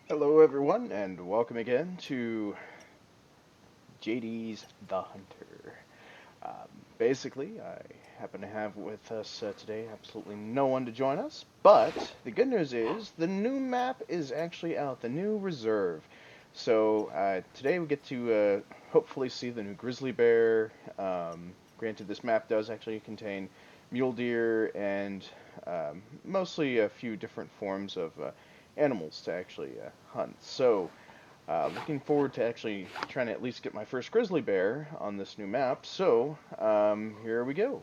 Hello, everyone, and welcome again to JD's The Hunter. Basically, I happen to have with us today absolutely no one to join us, but the good news is the new map is actually out, the new reserve. So today we get to hopefully see the new grizzly bear. Granted, this map does actually contain mule deer and mostly a few different forms of animals to actually hunt. So looking forward to actually trying to at least get my first grizzly bear on this new map. So, here we go.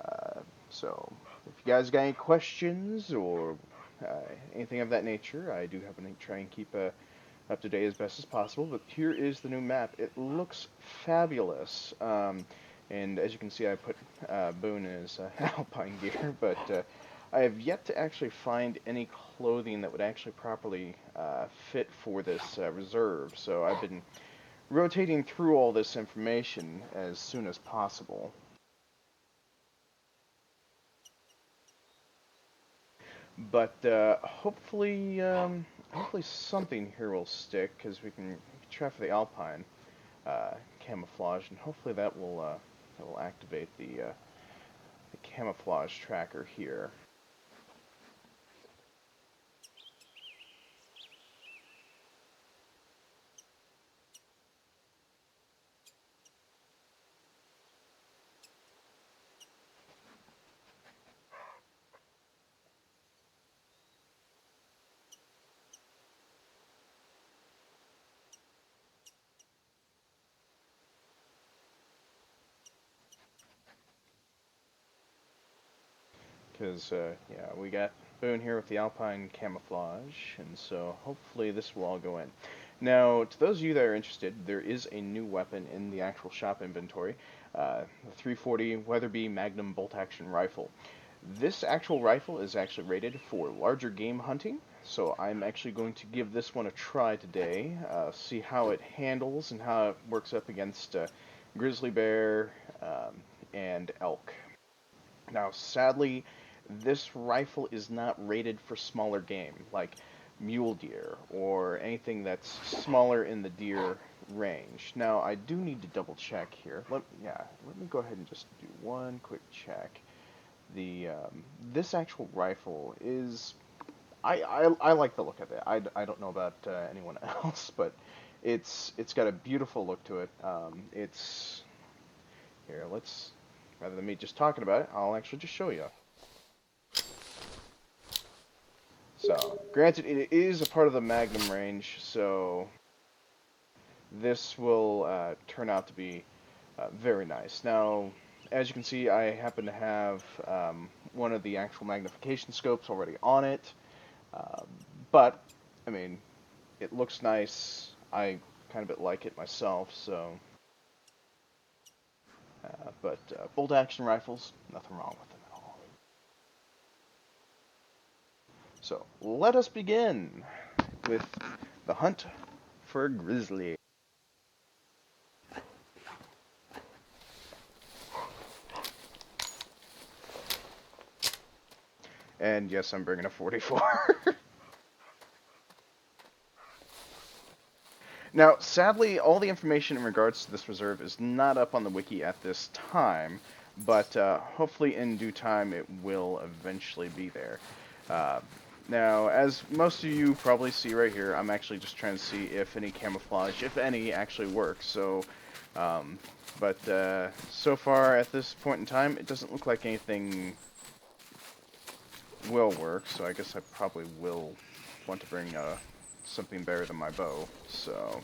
Uh, so, if you guys got any questions or uh, anything of that nature, I do happen to try and keep up to date as best as possible. But here is the new map. It looks fabulous. And as you can see, I put Boone in his alpine gear, but I have yet to actually find any clothing that would actually properly fit for this reserve. So I've been rotating through all this information as soon as possible. But hopefully something here will stick because we can try for the alpine camouflage, and hopefully that will activate the camouflage tracker here. Because, yeah, we got Boone here with the Alpine camouflage, and so hopefully this will all go in. Now, to those of you that are interested, there is a new weapon in the actual shop inventory, the 340 Weatherby Magnum bolt-action rifle. This actual rifle is actually rated for larger game hunting, so I'm actually going to give this one a try today, see how it handles and how it works up against grizzly bear and elk. Now, sadly, this rifle is not rated for smaller game, like mule deer or anything that's smaller in the deer range. Now, I do need to double check here. Let me go ahead and just do one quick check. The This actual rifle is I like the look of it. I don't know about anyone else, but it's got a beautiful look to it. It's here. Let's Rather than me just talking about it, I'll actually just show you. So, granted, it is a part of the Magnum range, so this will turn out to be very nice. Now, as you can see, I happen to have one of the actual magnification scopes already on it, uh, but, I mean, it looks nice. I kind of bit like it myself, so. But bolt action rifles, nothing wrong with them at all. So, let us begin with the hunt for grizzly. And yes, I'm bringing a 44. Now, sadly, all the information in regards to this reserve is not up on the wiki at this time, but hopefully in due time it will eventually be there. Uh, Now, as most of you probably see right here, I'm actually just trying to see if any camouflage, if any, actually works. Um, but so far at this point in time, it doesn't look like anything will work, so I guess I probably will want to bring something better than my bow. So,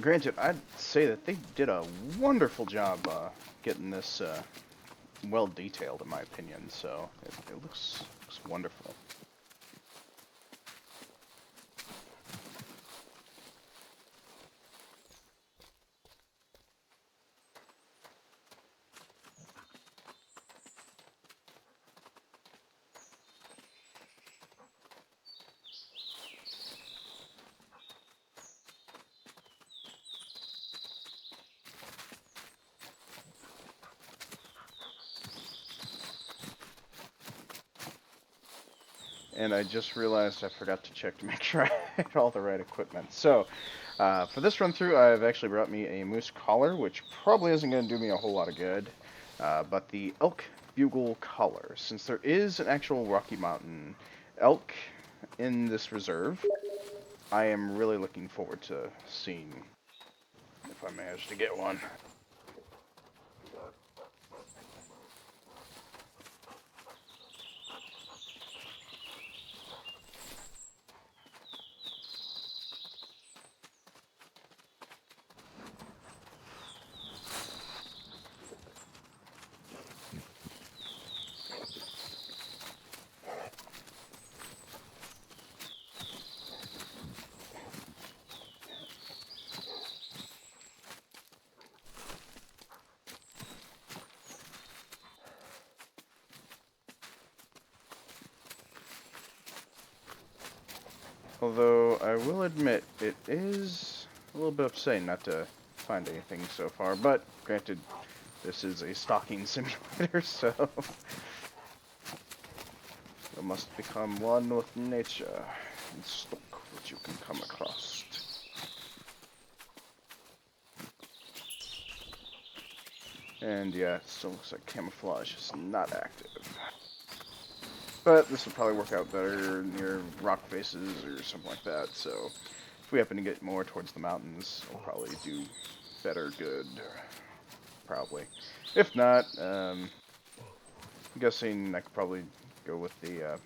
granted, I'd say that they did a wonderful job getting this well detailed, in my opinion. So it looks wonderful. And I just realized I forgot to check to make sure I had all the right equipment. So, for this run through, I've actually brought me a moose collar, which probably isn't going to do me a whole lot of good. But the elk bugle collar, since there is an actual Rocky Mountain elk in this reserve, I am really looking forward to seeing if I manage to get one. Although I will admit it is a little bit upsetting not to find anything so far, but granted, this is a stalking simulator, so you must become one with nature and stalk what you can come across. And yeah, it still looks like camouflage is not active. But this will probably work out better near rock faces or something like that, so if we happen to get more towards the mountains, we'll probably do better good. Probably. If not, I'm guessing I could probably go with the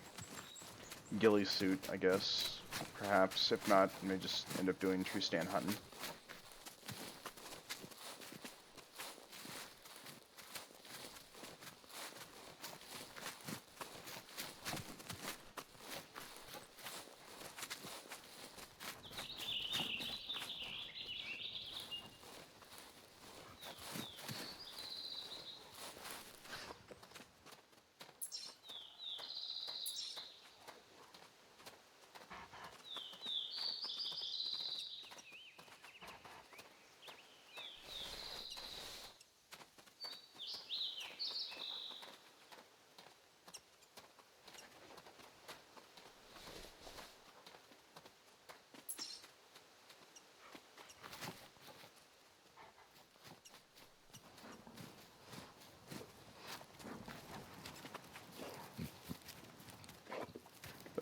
ghillie suit, I guess. Perhaps. If not, I may just end up doing tree stand hunting.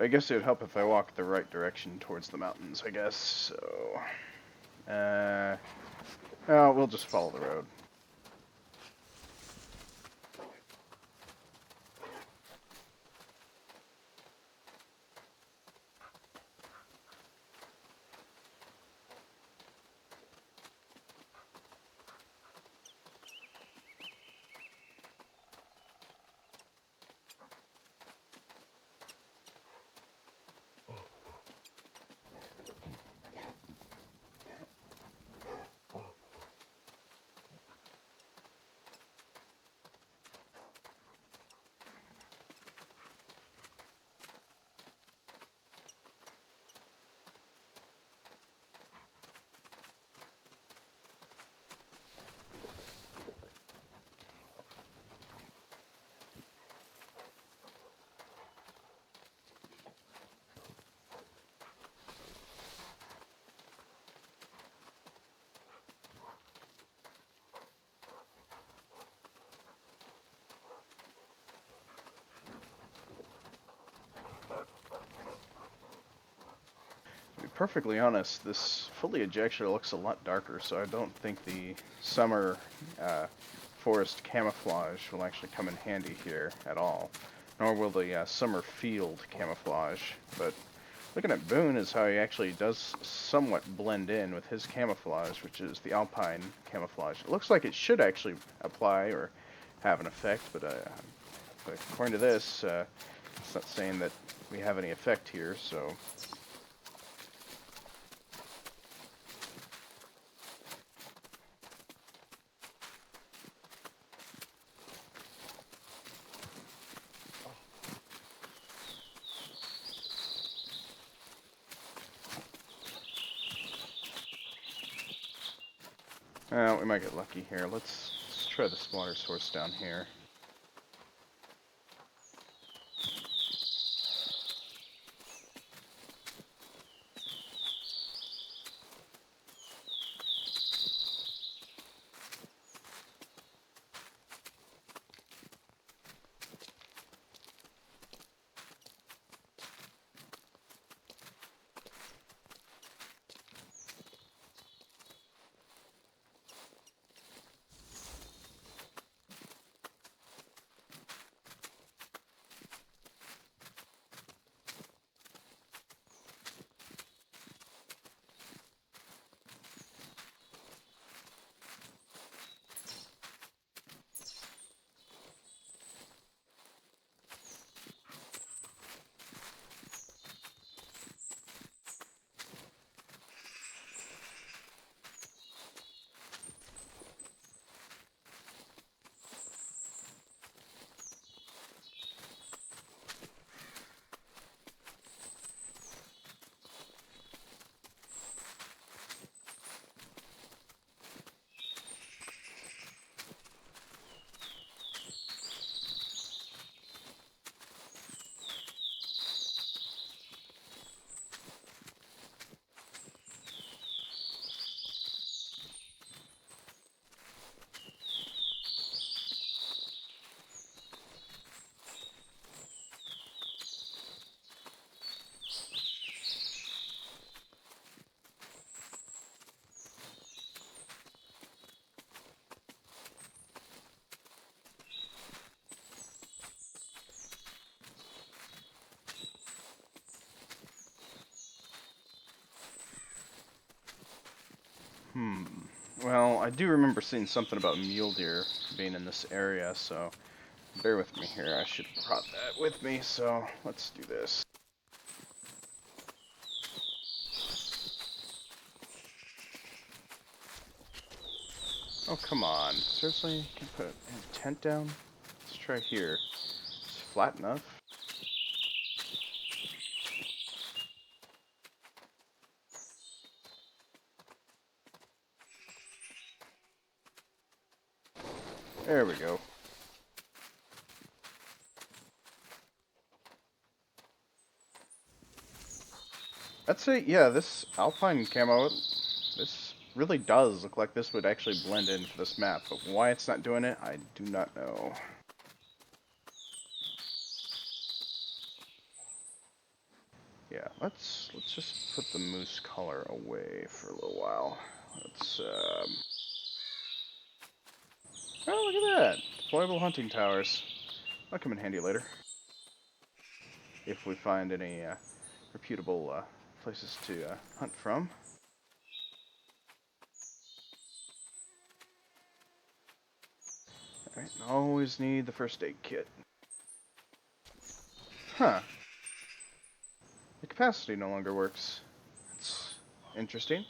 I guess it would help if I walked the right direction towards the mountains, I guess, so... well, we'll just follow the road. To be perfectly honest, this foliage actually looks a lot darker, so I don't think the summer forest camouflage will actually come in handy here at all. Nor will the summer field camouflage, but Looking at Boone is how he actually does somewhat blend in with his camouflage, which is the Alpine camouflage. It looks like it should actually apply or have an effect, but according to this, it's not saying that we have any effect here, so... we might get lucky here. Let's try this water source down here. Well, I do remember seeing something about mule deer being in this area, so bear with me here. I should have brought that with me, so let's do this. Oh, come on. Seriously? Can you put a tent down? Let's try here. It's flat enough. There we go. I'd say, yeah, this Alpine camo, this really does look like this would actually blend in for this map, but why it's not doing it, I do not know. Yeah, let's just put the moose color away for a little while. Let's, oh, look at that! Deployable hunting towers. That'll come in handy later. If we find any, reputable, places to, hunt from. Alright, always need the first aid kit. Huh. The capacity no longer works. That's interesting.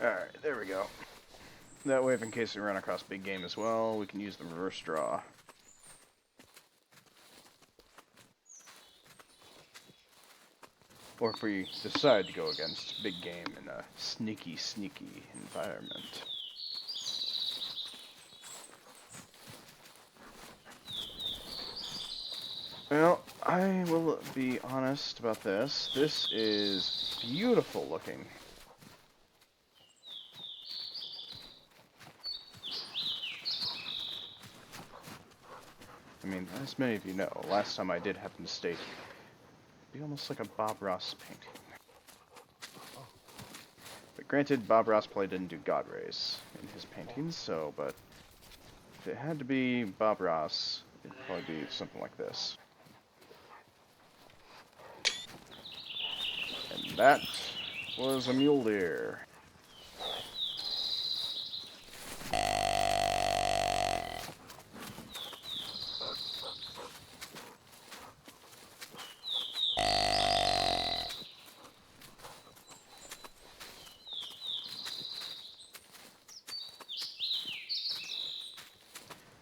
Alright, there we go. That way, if in case we run across big game as well, we can use the reverse draw. Or if we decide to go against big game in a sneaky environment. Well, I will be honest about this. This is beautiful looking. I mean, as many of you know, last time I did happen to state, it'd be almost like a Bob Ross painting. But granted, Bob Ross probably didn't do God rays in his paintings, so, but if it had to be Bob Ross, it'd probably be something like this. And that was a mule deer.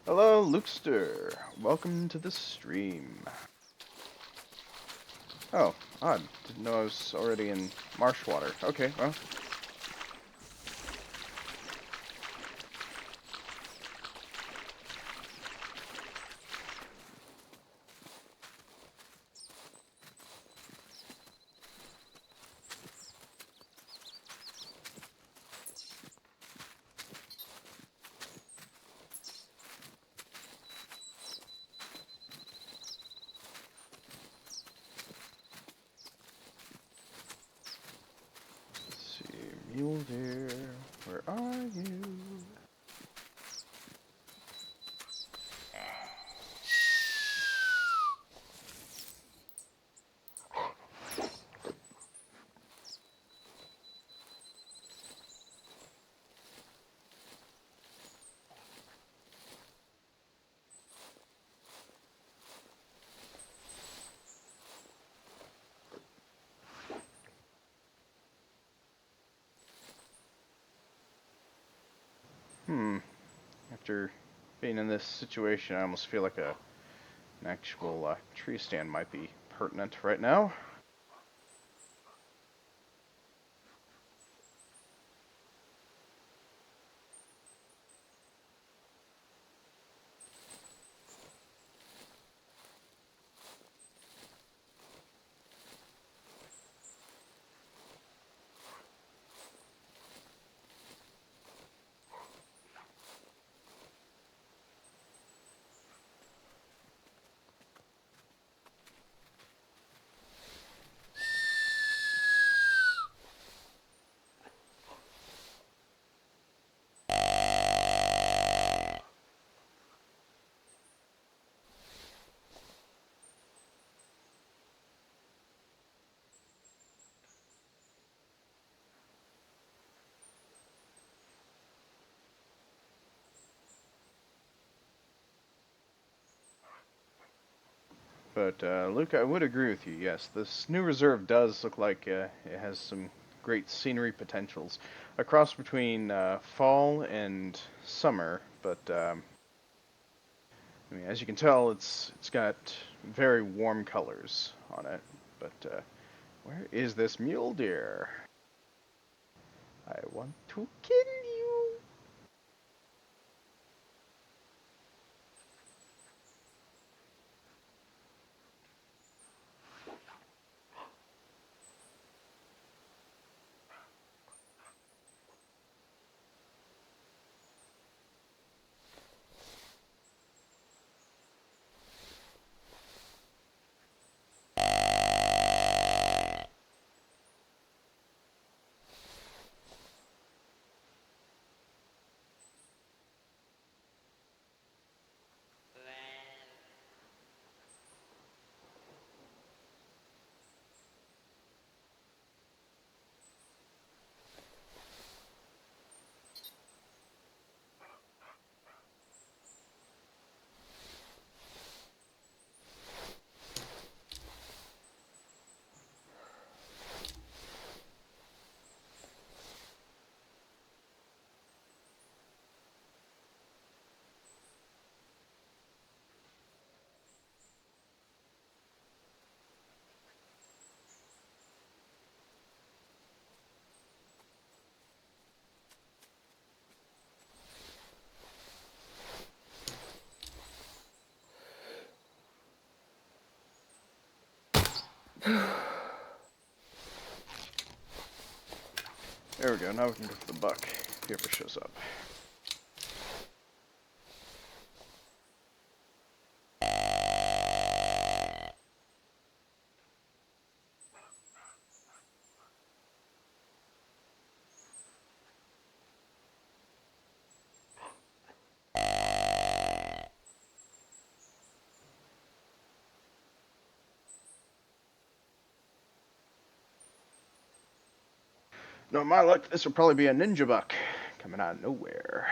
Hello, Lukester. Welcome to the stream. Oh, odd. Didn't know I was already in marsh water. Okay, well. Let's see, mule deer, where are you? After being in this situation, I almost feel like an actual tree stand might be pertinent right now. But Luke, I would agree with you. Yes, this new reserve does look like it has some great scenery potentials, a cross between fall and summer. But I mean, as you can tell, it's got very warm colors on it. But where is this mule deer? I want to kill you. There we go, now we can go for the buck, if he ever shows up. No, my luck, this will probably be a ninja buck coming out of nowhere.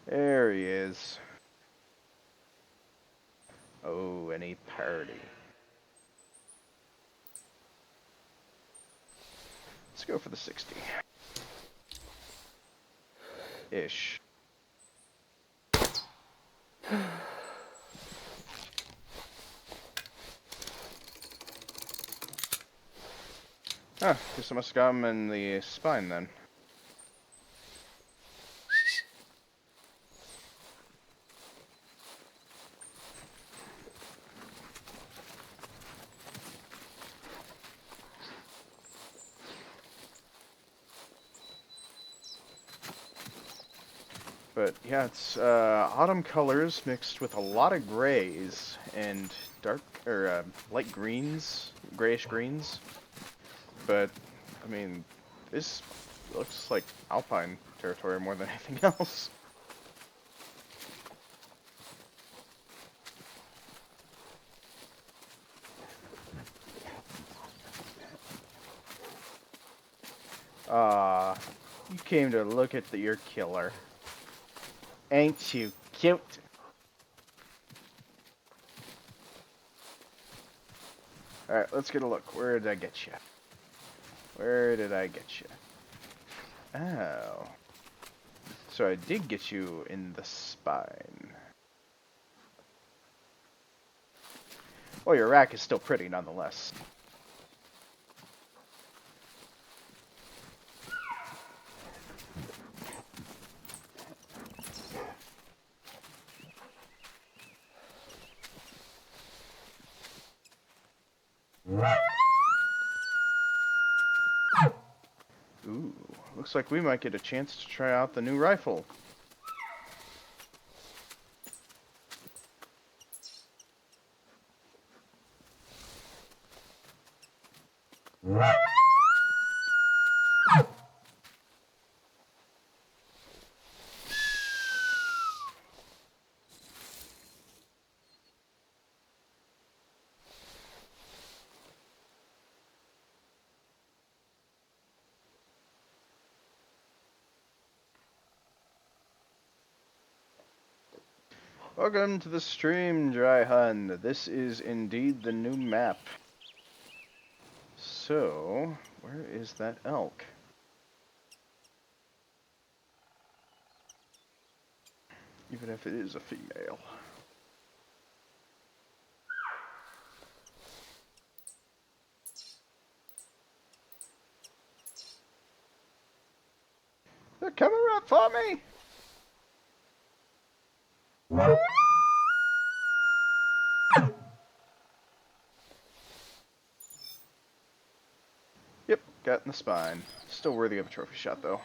There he is. Oh, any party. Let's go for the 60. Ish. Ah, guess I must have got him in the spine then. But yeah, it's autumn colors mixed with a lot of grays and dark or light greens, grayish greens. But I mean, this looks like alpine territory more than anything else. Ah, you came to look at your killer. Ain't you cute? Alright, let's get a look. Where did I get you? Where did I get you? Oh. So I did get you in the spine. Well, your rack is still pretty nonetheless. Ooh, looks like we might get a chance to try out the new rifle. Welcome to the stream, Dry Hun. This is indeed the new map. So, where is that elk? Even if it is a female. They're coming right for me! Yep, got in the spine. Still worthy of a trophy shot, though.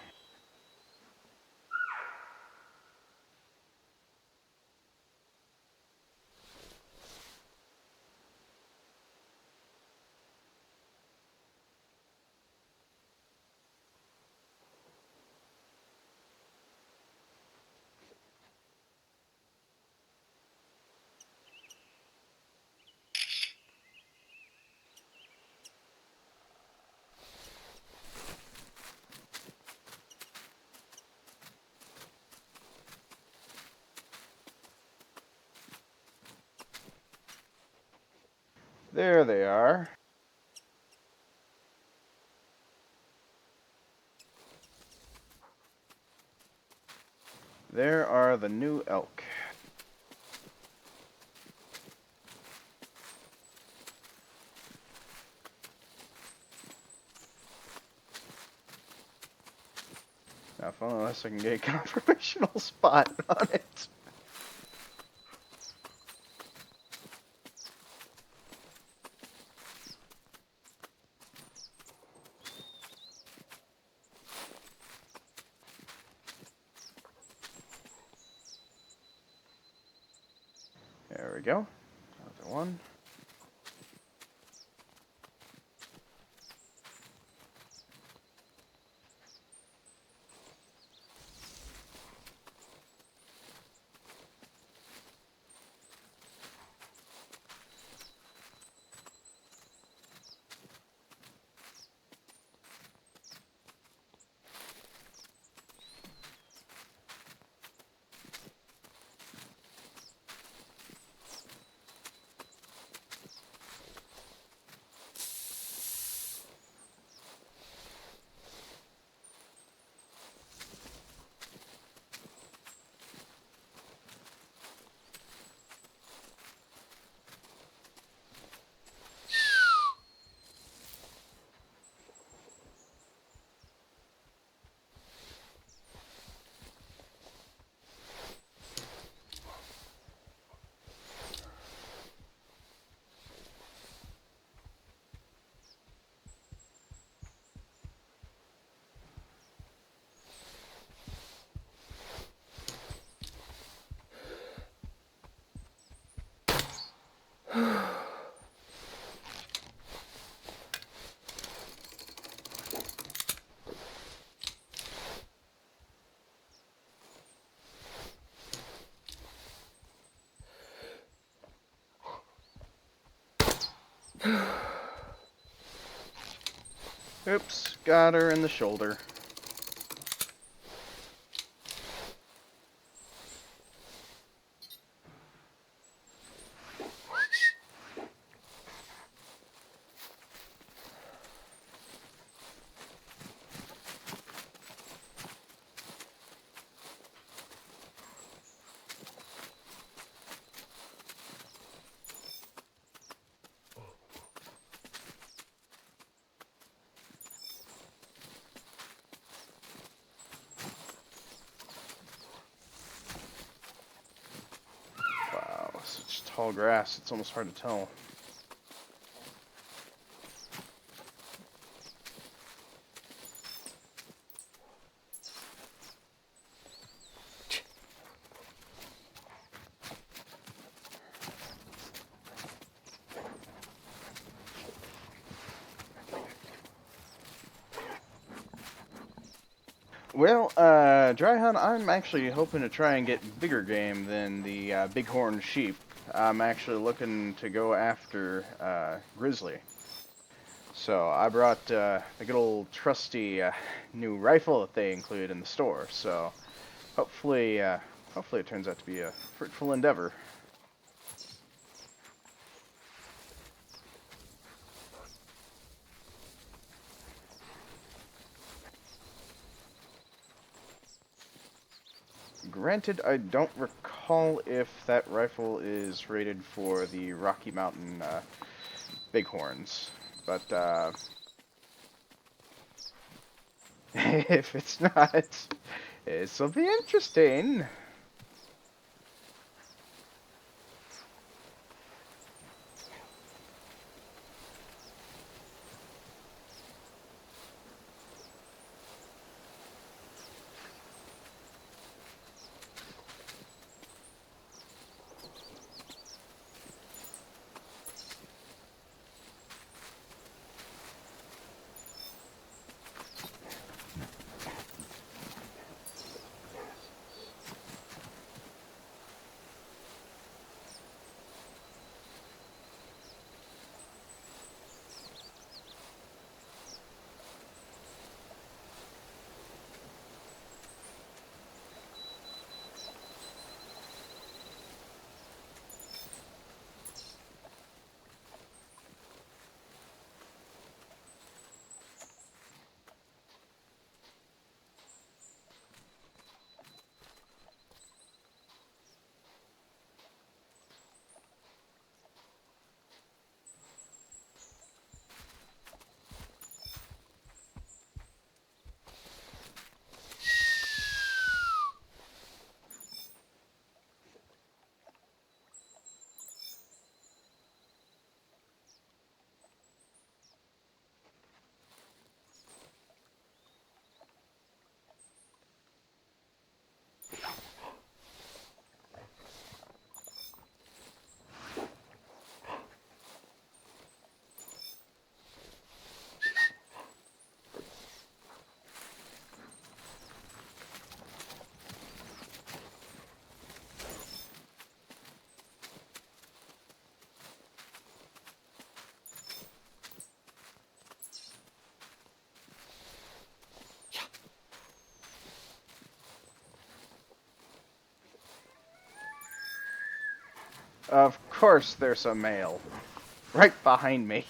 There they are. There are the new elk. well, unless I can get a confirmational spot on it. There we go. Another one. Oops, got her in the shoulder. Wow, such tall grass, it's almost hard to tell. Well, dry hunt, I'm actually hoping to try and get bigger game than the bighorn sheep. I'm actually looking to go after grizzly. So I brought the good old trusty new rifle that they include in the store. So hopefully, hopefully it turns out to be a fruitful endeavor. Granted, I don't recall if that rifle is rated for the Rocky Mountain bighorns, but if it's not, this will be interesting. Of course there's a male. Right behind me.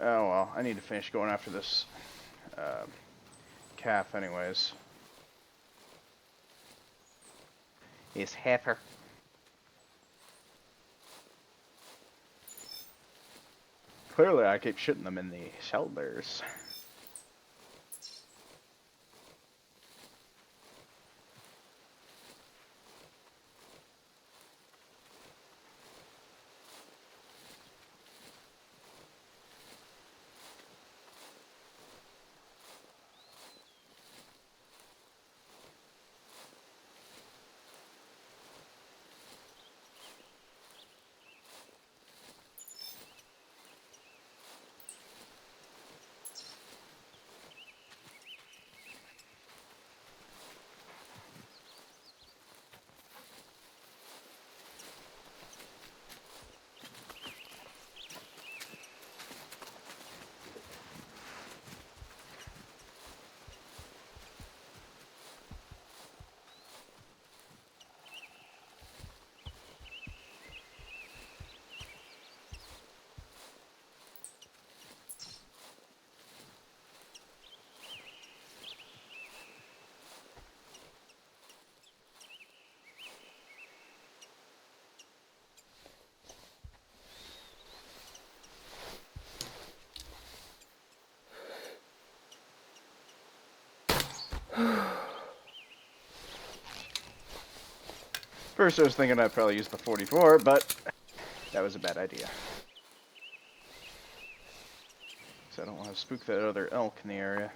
Oh well, I need to finish going after this uh, calf anyways. It's heifer. Clearly I keep shooting them in the shoulders. First I was thinking I'd probably use the 44, but that was a bad idea. So I don't want to spook that other elk in the area.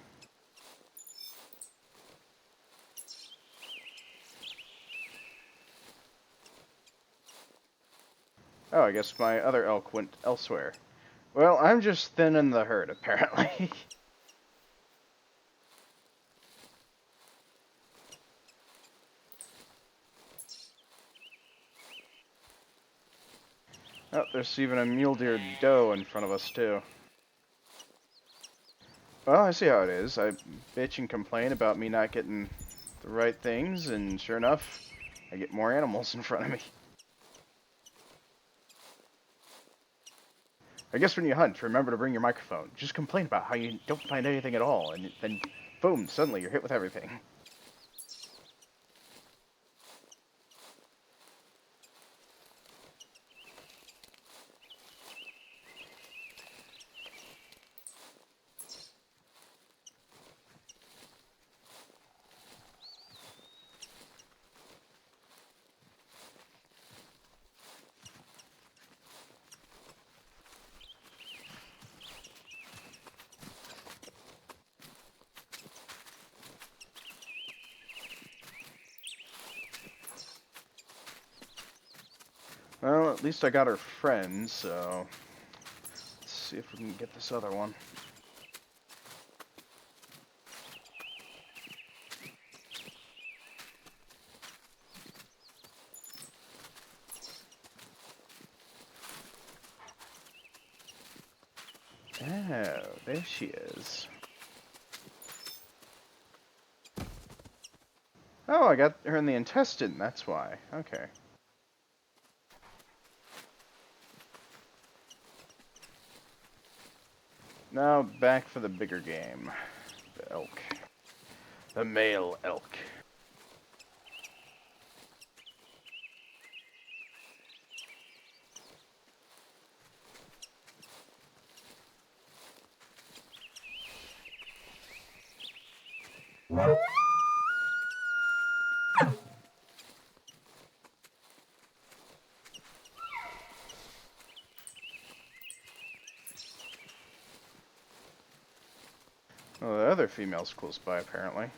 Oh, I guess my other elk went elsewhere. Well, I'm just thinning the herd, apparently. Oh, there's even a mule deer doe in front of us, too. Well, I see how it is. I bitch and complain about me not getting the right things, and sure enough, I get more animals in front of me. I guess when you hunt, remember to bring your microphone. Just complain about how you don't find anything at all, and then, boom, suddenly you're hit with everything. Well, at least I got her friend, so let's see if we can get this other one. Oh, there she is. Oh, I got her in the intestine, that's why. Okay. Now back for the bigger game. The elk. The male elk. Well, the other female's close by, apparently.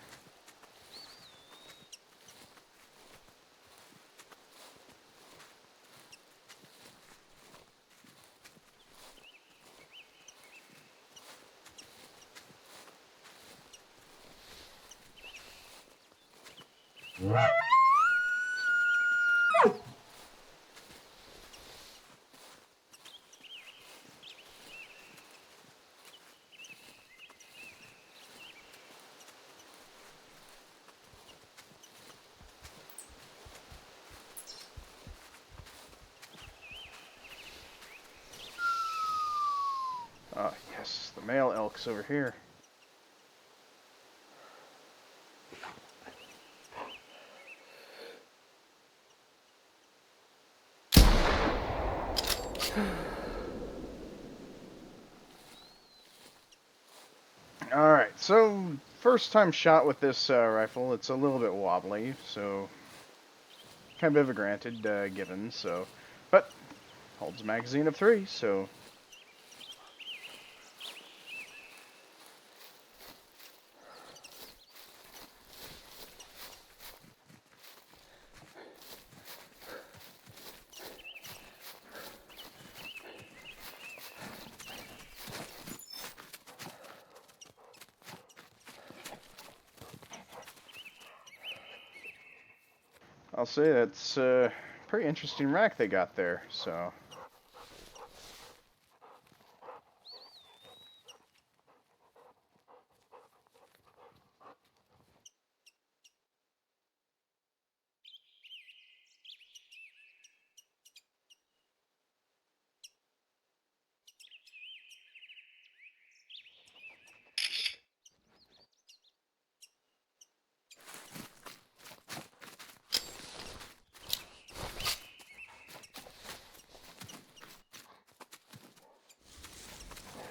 Ah, yes, the male elk's over here. Alright, so first time shot with this rifle. It's a little bit wobbly, so kind of a granted given, so. But holds a magazine of 3, so. I'll say that's a pretty interesting rack they got there, so.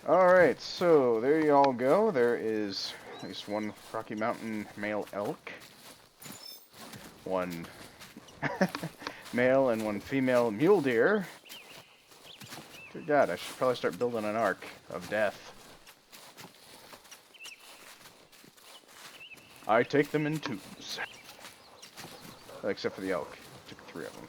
Alright, so there you all go. There is at least one Rocky Mountain male elk, one male and one female mule deer. Dear God, I should probably start building an ark of death. I take them in twos. Except for the elk. Took 3 of them.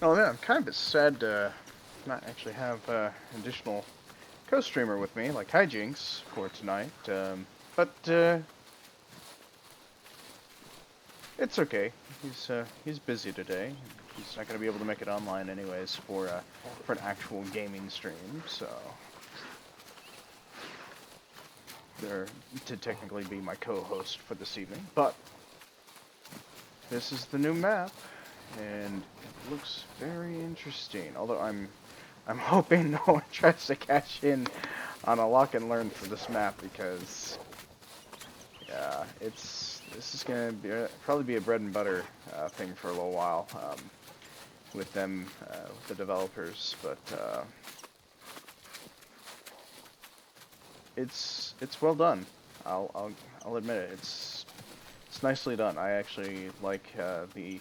Oh man, I'm kind of sad to not actually have additional co-streamer with me, like Hijinks, for tonight. But it's okay. He's busy today. He's not going to be able to make it online anyways for an actual gaming stream. So there to technically be my co-host for this evening. But this is the new map, and it looks very interesting. Although I'm hoping no one tries to cash in on a lock and learn for this map, because yeah, this is gonna be probably be a bread and butter thing for a little while with them, with the developers. But it's well done. I'll admit it. It's nicely done. I actually like the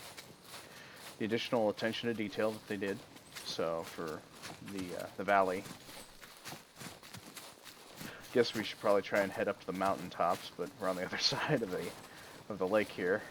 additional attention to detail that they did. So for the valley, guess we should probably try and head up to the mountaintops, but we're on the other side of the lake here.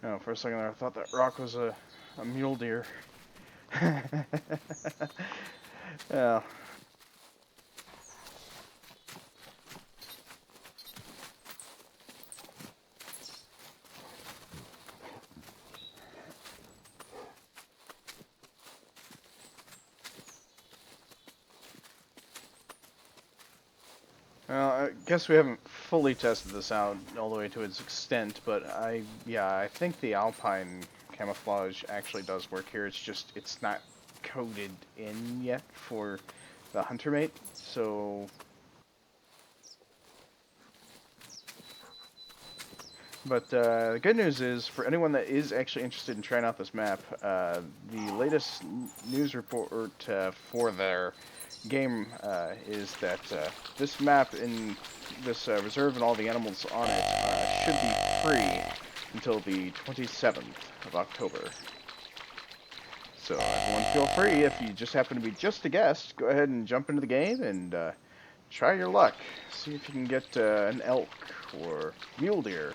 Oh, for a second there, I thought that rock was a mule deer. Yeah. Well, I guess we haven't fully tested this out all the way to its extent, but I think the alpine camouflage actually does work here. It's not coded in yet for the hunter mate, so. But the good news is, for anyone that is actually interested in trying out this map, the latest news report for their game is that this map in this reserve and all the animals on it should be free until the 27th of October. So everyone feel free, if you just happen to be just a guest, go ahead and jump into the game and try your luck. See if you can get an elk or mule deer.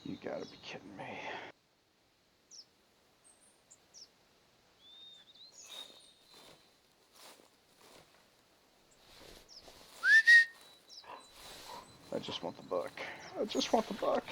You gotta be kidding me. I just want the buck. I just want the buck.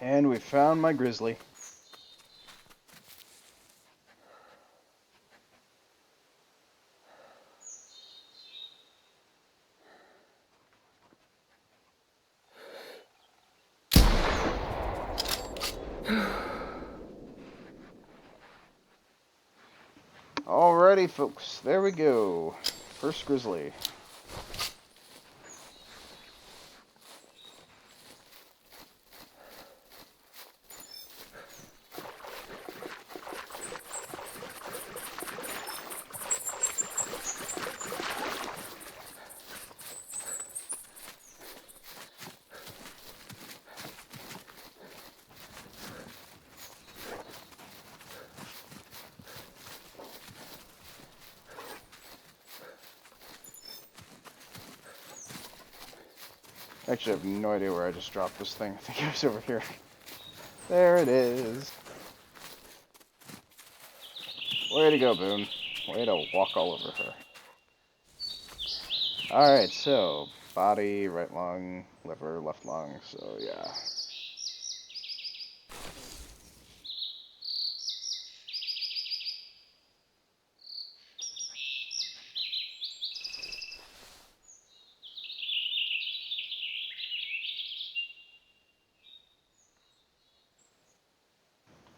And we found my grizzly. Alrighty, folks, there we go. First grizzly. Actually, I have no idea where I just dropped this thing. I think it was over here. There it is. Way to go, Boone. Way to walk all over her. Alright, so body, right lung, liver, left lung, so yeah.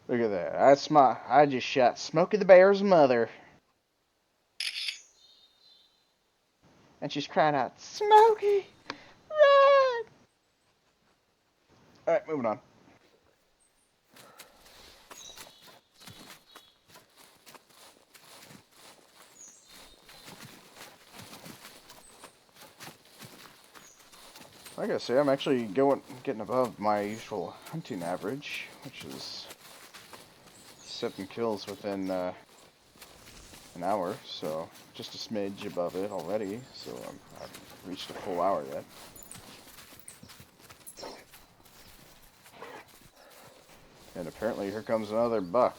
Look at that. I just shot Smokey the Bear's mother. And she's crying out, Smokey, run! Alright, moving on. Like I say, I'm actually getting above my usual hunting average, which is 7 kills within an hour, so just a smidge above it already, so I've reached a full hour yet. And apparently here comes another buck.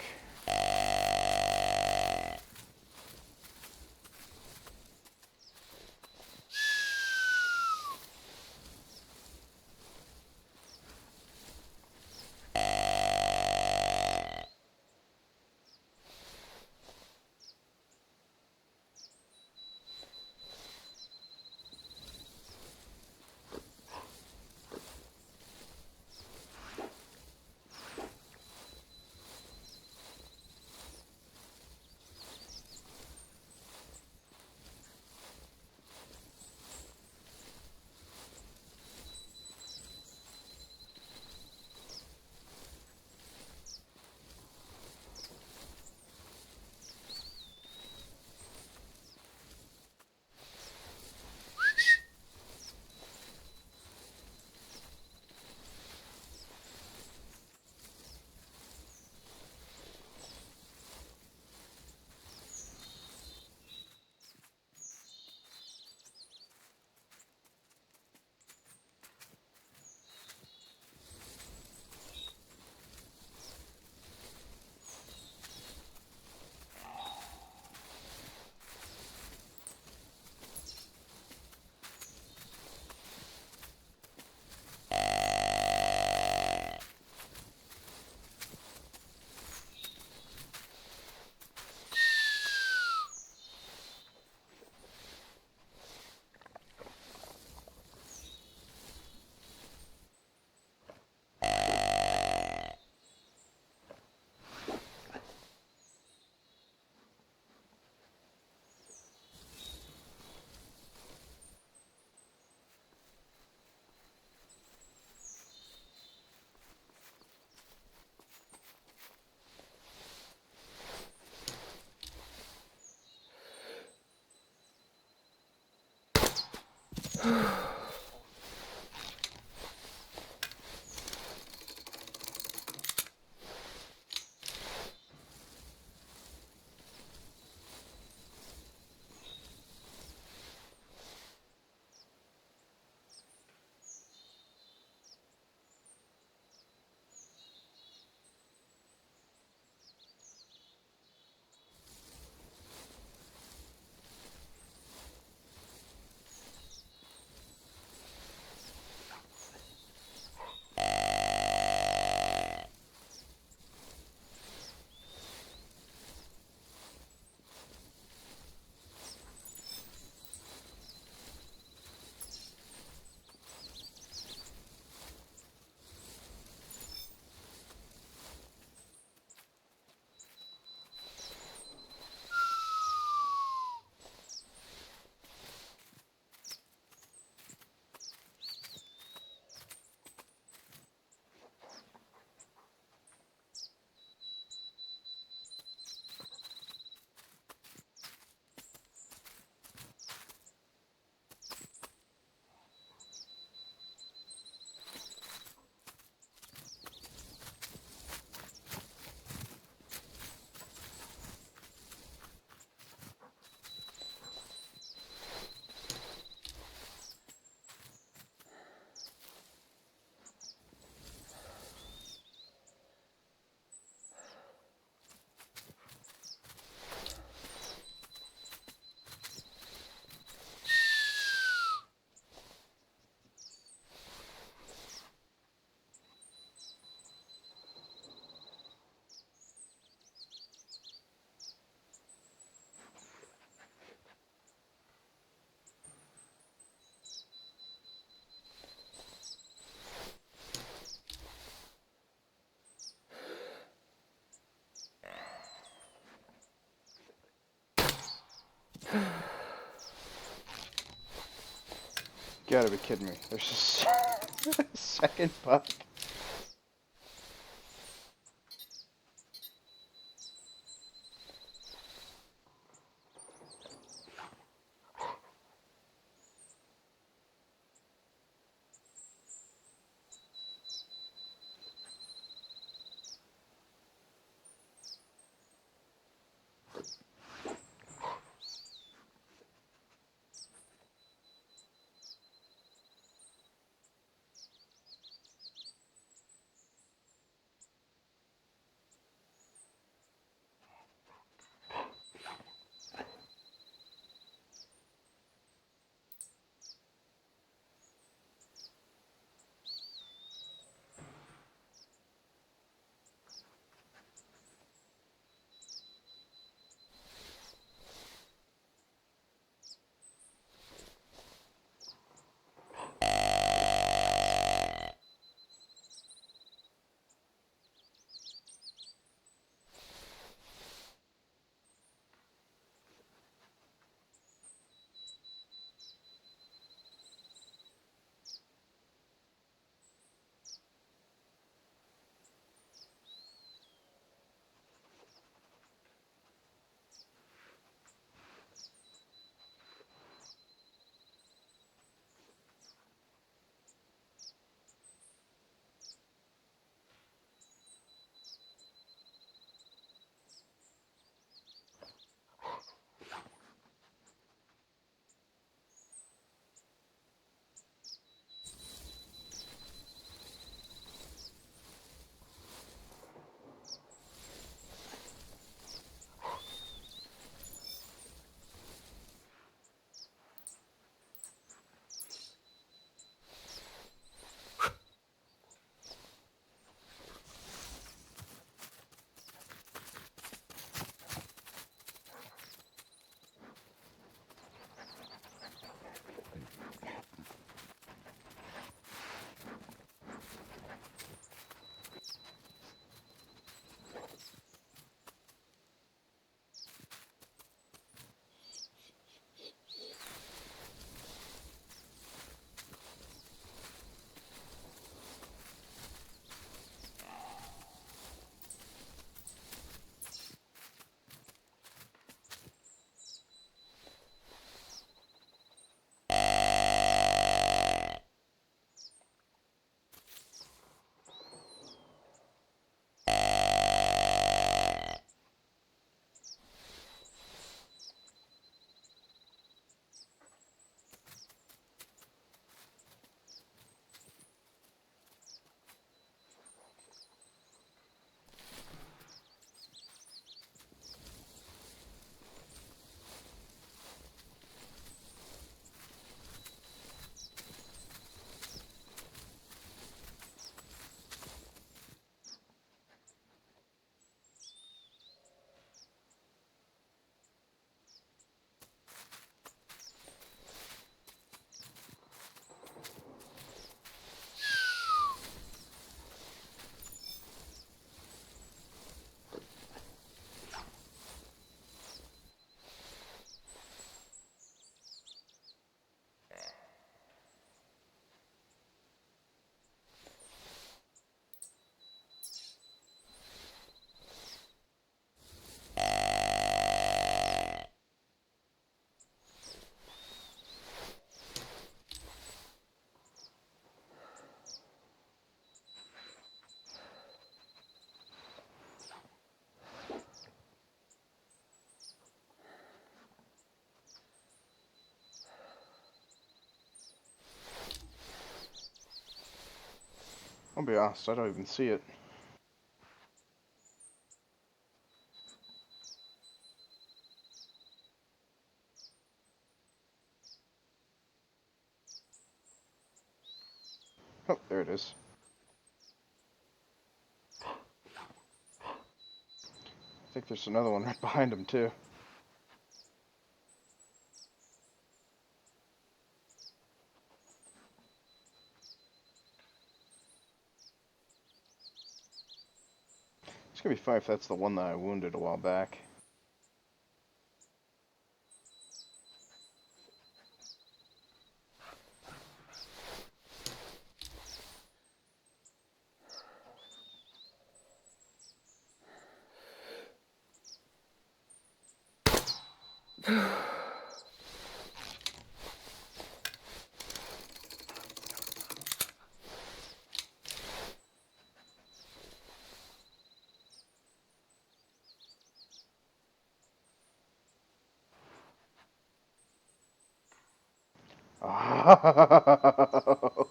gotta be kidding me. There's just a second buck. I'll be honest, I don't even see it. Oh, there it is. I think there's another one right behind him, too. It's gonna be fine if that's the one that I wounded a while back.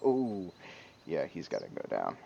Oh, yeah, he's got to go down.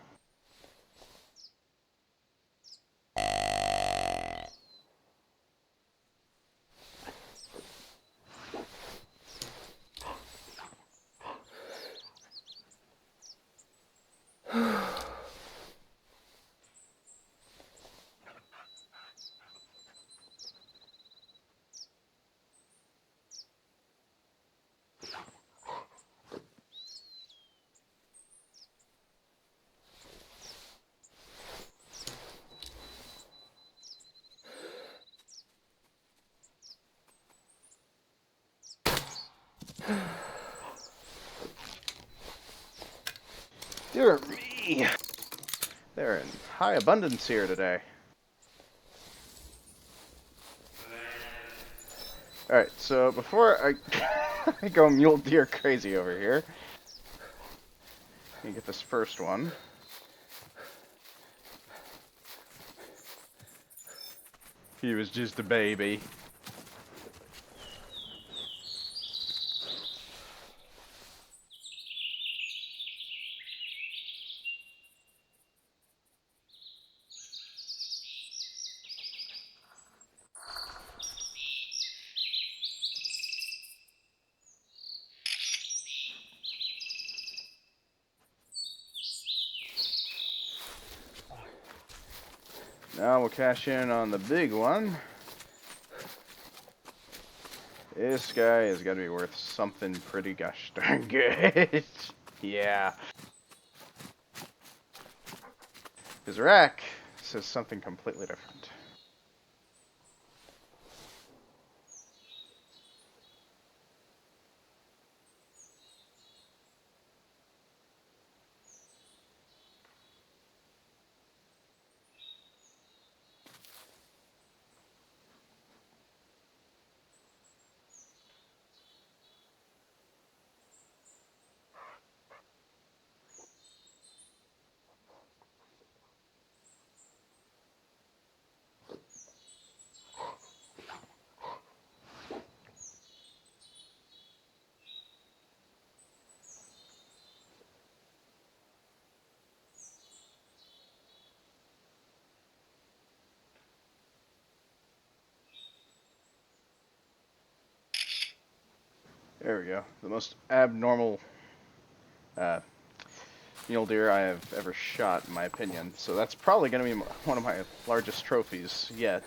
Dear me, they're in high abundance here today. Alright, so before I, I go mule deer crazy over here, let me get this first one. He was just a baby. Now we'll cash in on the big one. This guy has got to be worth something pretty gosh darn good. Yeah. His rack says something completely different. There we go. The most abnormal uh, mule deer I have ever shot, in my opinion. So that's probably going to be one of my largest trophies yet.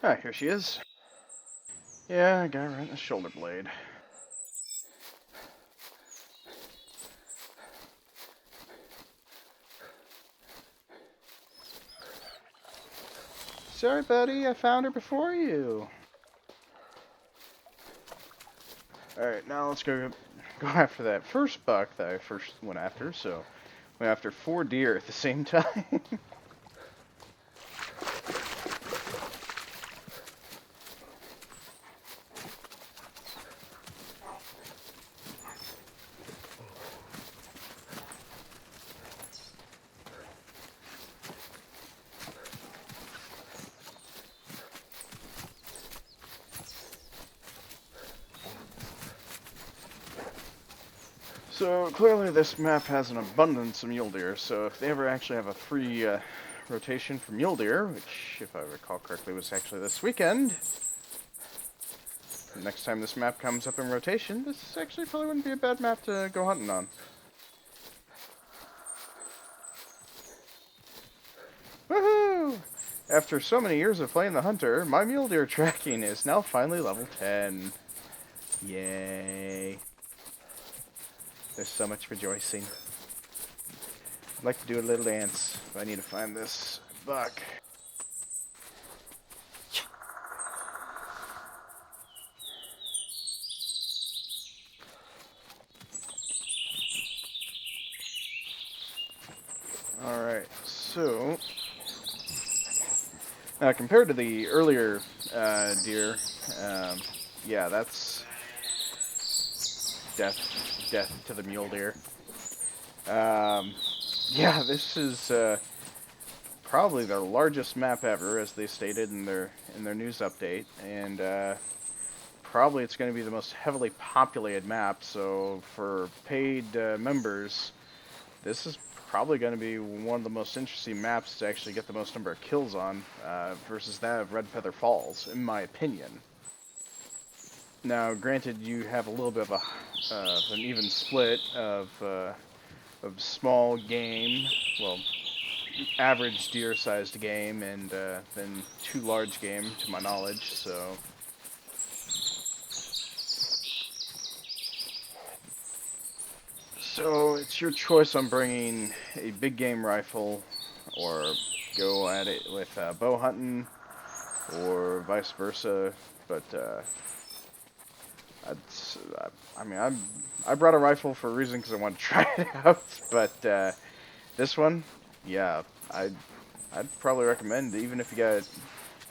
Ah, here she is. Yeah, I got her right in the shoulder blade. Sorry, buddy, I found her before you. Alright, now let's go after that first buck that I first went after, so went after 4 deer at the same time. So clearly this map has an abundance of mule deer, so if they ever actually have a free rotation for mule deer, which if I recall correctly was actually this weekend, the next time this map comes up in rotation, this actually probably wouldn't be a bad map to go hunting on. Woohoo! After so many years of playing the hunter, my mule deer tracking is now finally level 10. Yay. There's so much rejoicing. I'd like to do a little dance, but I need to find this buck. Alright, so compared to the earlier deer, yeah, that's death to the mule deer. Yeah, this is probably their largest map ever, as they stated in their news update, and probably it's going to be the most heavily populated map. So for paid members, this is probably going to be one of the most interesting maps to actually get the most number of kills on, versus that of Red Feather Falls, in my opinion. Now, granted, you have a little bit of an even split of small game, well, average deer-sized game, and then 2 large game, to my knowledge. So it's your choice on bringing a big game rifle, or go at it with bow hunting, or vice versa. But I mean, I brought a rifle for a reason, because I wanted to try it out. But this one, yeah, I'd probably recommend, even if you got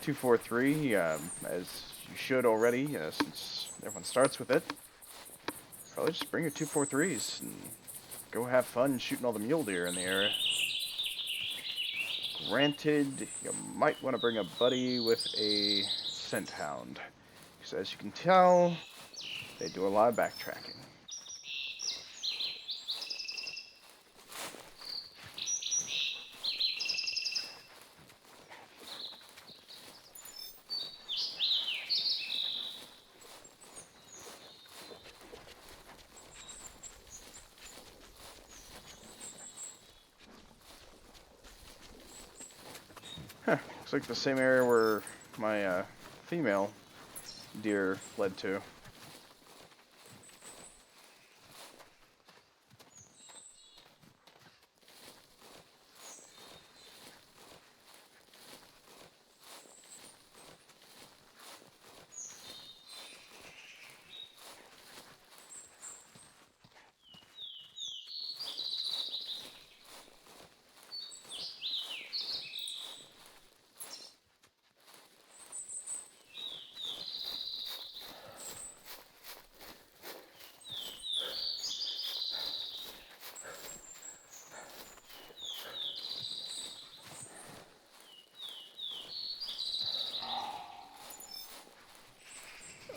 243, as you should already, since everyone starts with it. Probably just bring your 243s and go have fun shooting all the mule deer in the area. Granted, you might want to bring a buddy with a scent hound, because as you can tell, they do a lot of backtracking. Huh, looks like the same area where my female deer led to.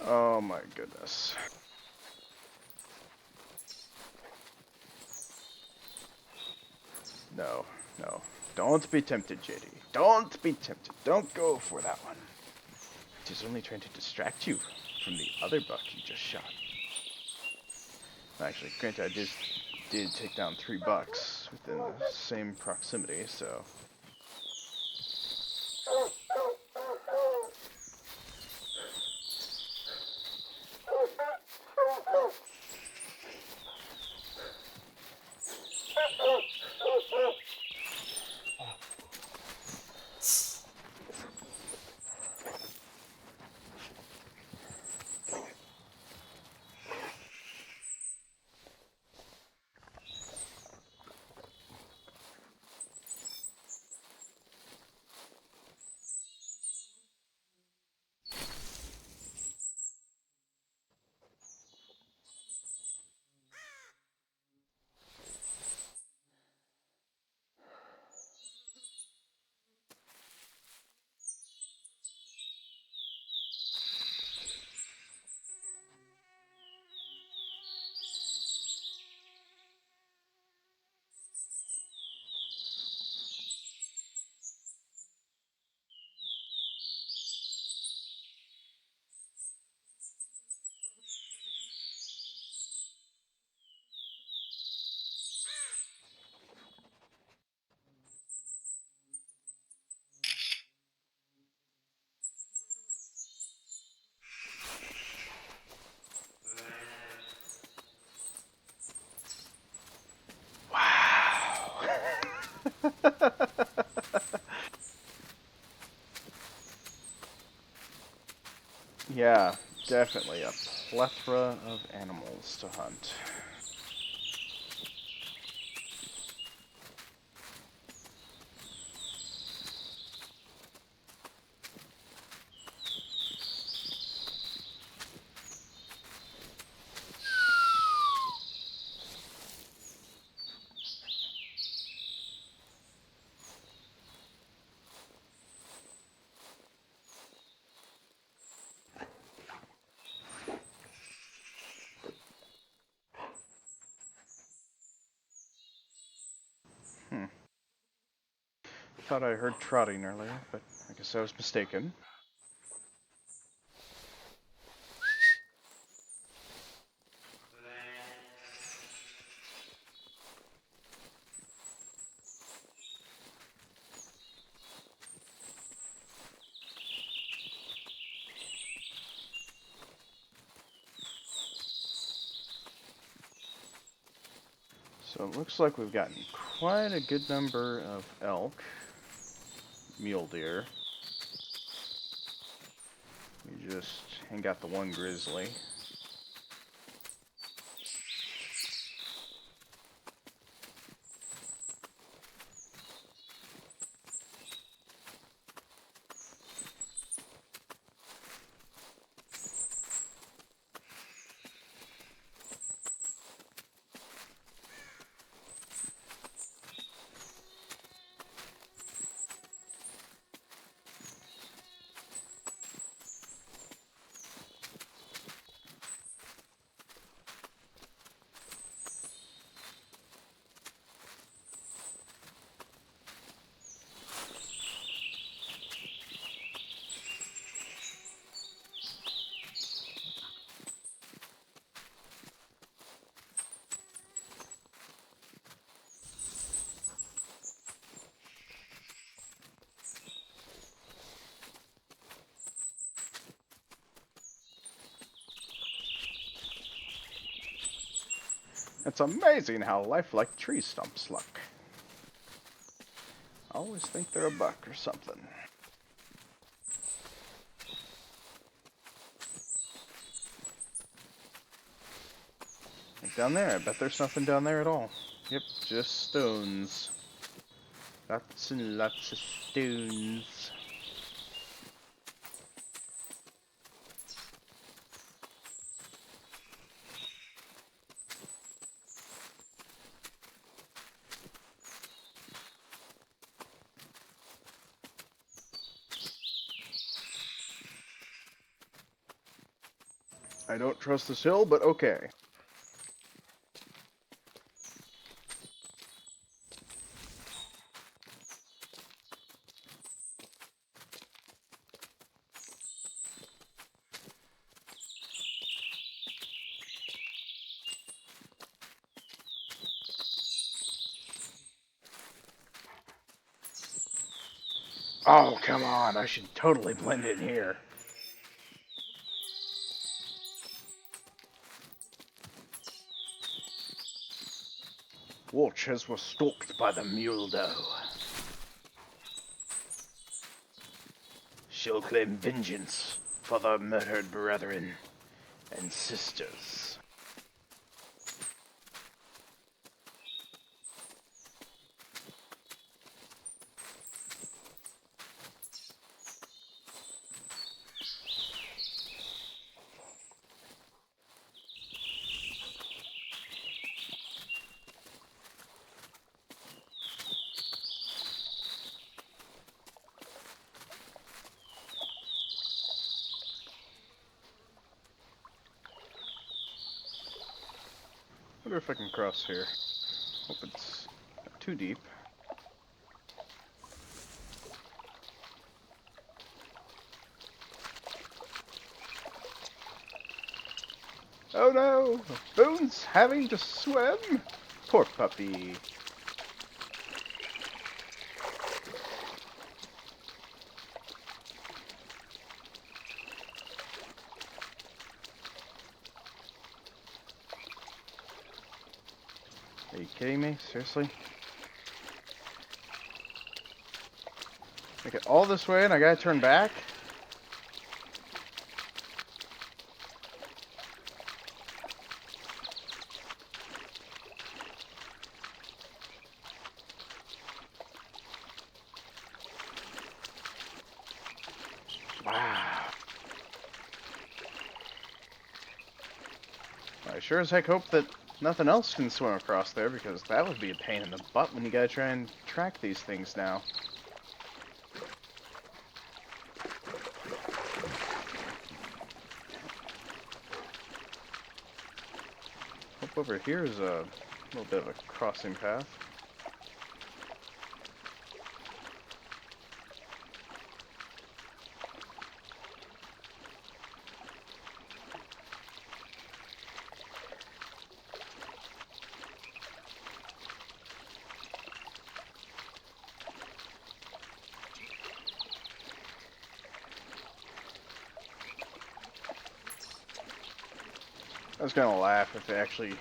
Oh my goodness. No, no. Don't be tempted, JD. Don't be tempted. Don't go for that one. It is only trying to distract you from the other buck you just shot. Actually, granted, I just did take down 3 bucks within the same proximity, so... Yeah, definitely a plethora of animals to hunt. Hmm. Thought I heard trotting earlier, but I guess I was mistaken. So it looks like we've gotten quite a good number of elk, mule deer. We just ain't got the one grizzly. It's amazing how lifelike tree stumps look. I always think they're a buck or something. Like down there, I bet there's nothing down there at all. Yep, just stones. Lots and lots of stones. I don't trust this hill, but okay. Oh, come on. I should totally blend in here. Watch as we're stalked by the mule doe. She'll claim vengeance for the murdered brethren and sisters. I wonder if I can cross here. Hope it's not too deep. Oh no! Boone's having to swim! Poor puppy. Are you kidding me? Seriously? Make it all this way and I gotta turn back? Wow. I sure as heck hope that nothing else can swim across there, because that would be a pain in the butt when you gotta try and track these things now. Hope over here is a little bit of a crossing path. I was gonna laugh if they actually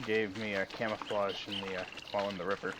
gave me a camouflage in the while in the river.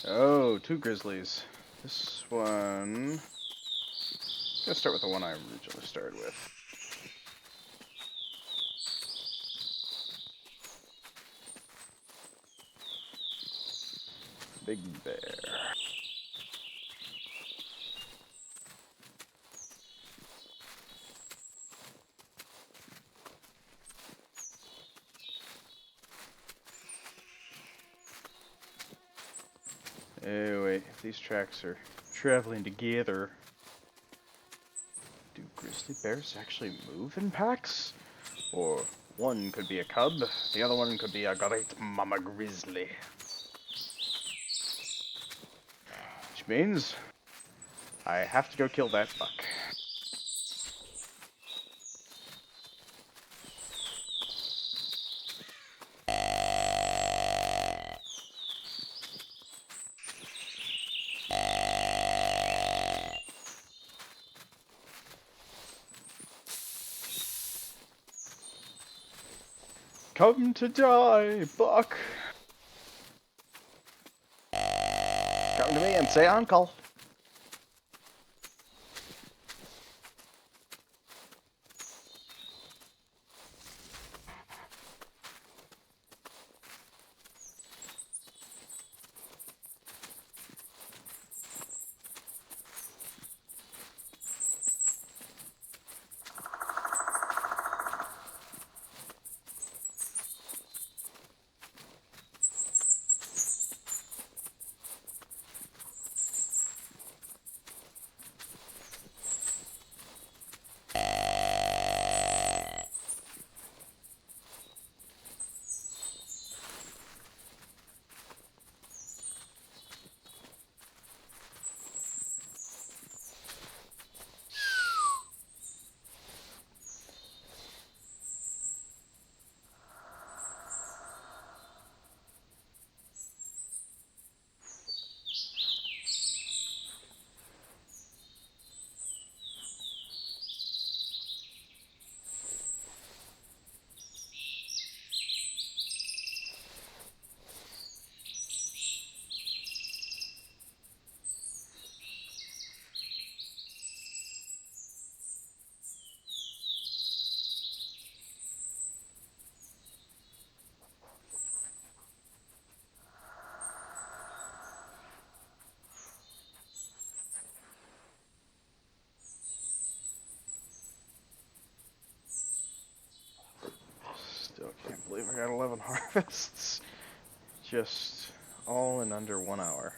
Oh, two grizzlies. This one... Gonna start with the one I originally started with. Big bear. Oh wait, if these tracks are traveling together, do grizzly bears actually move in packs? Or one could be a cub, the other one could be a great mama grizzly. Which means I have to go kill that buck. Come to die, buck! Come to me and say uncle. got 11 harvests. Just all in under 1 hour.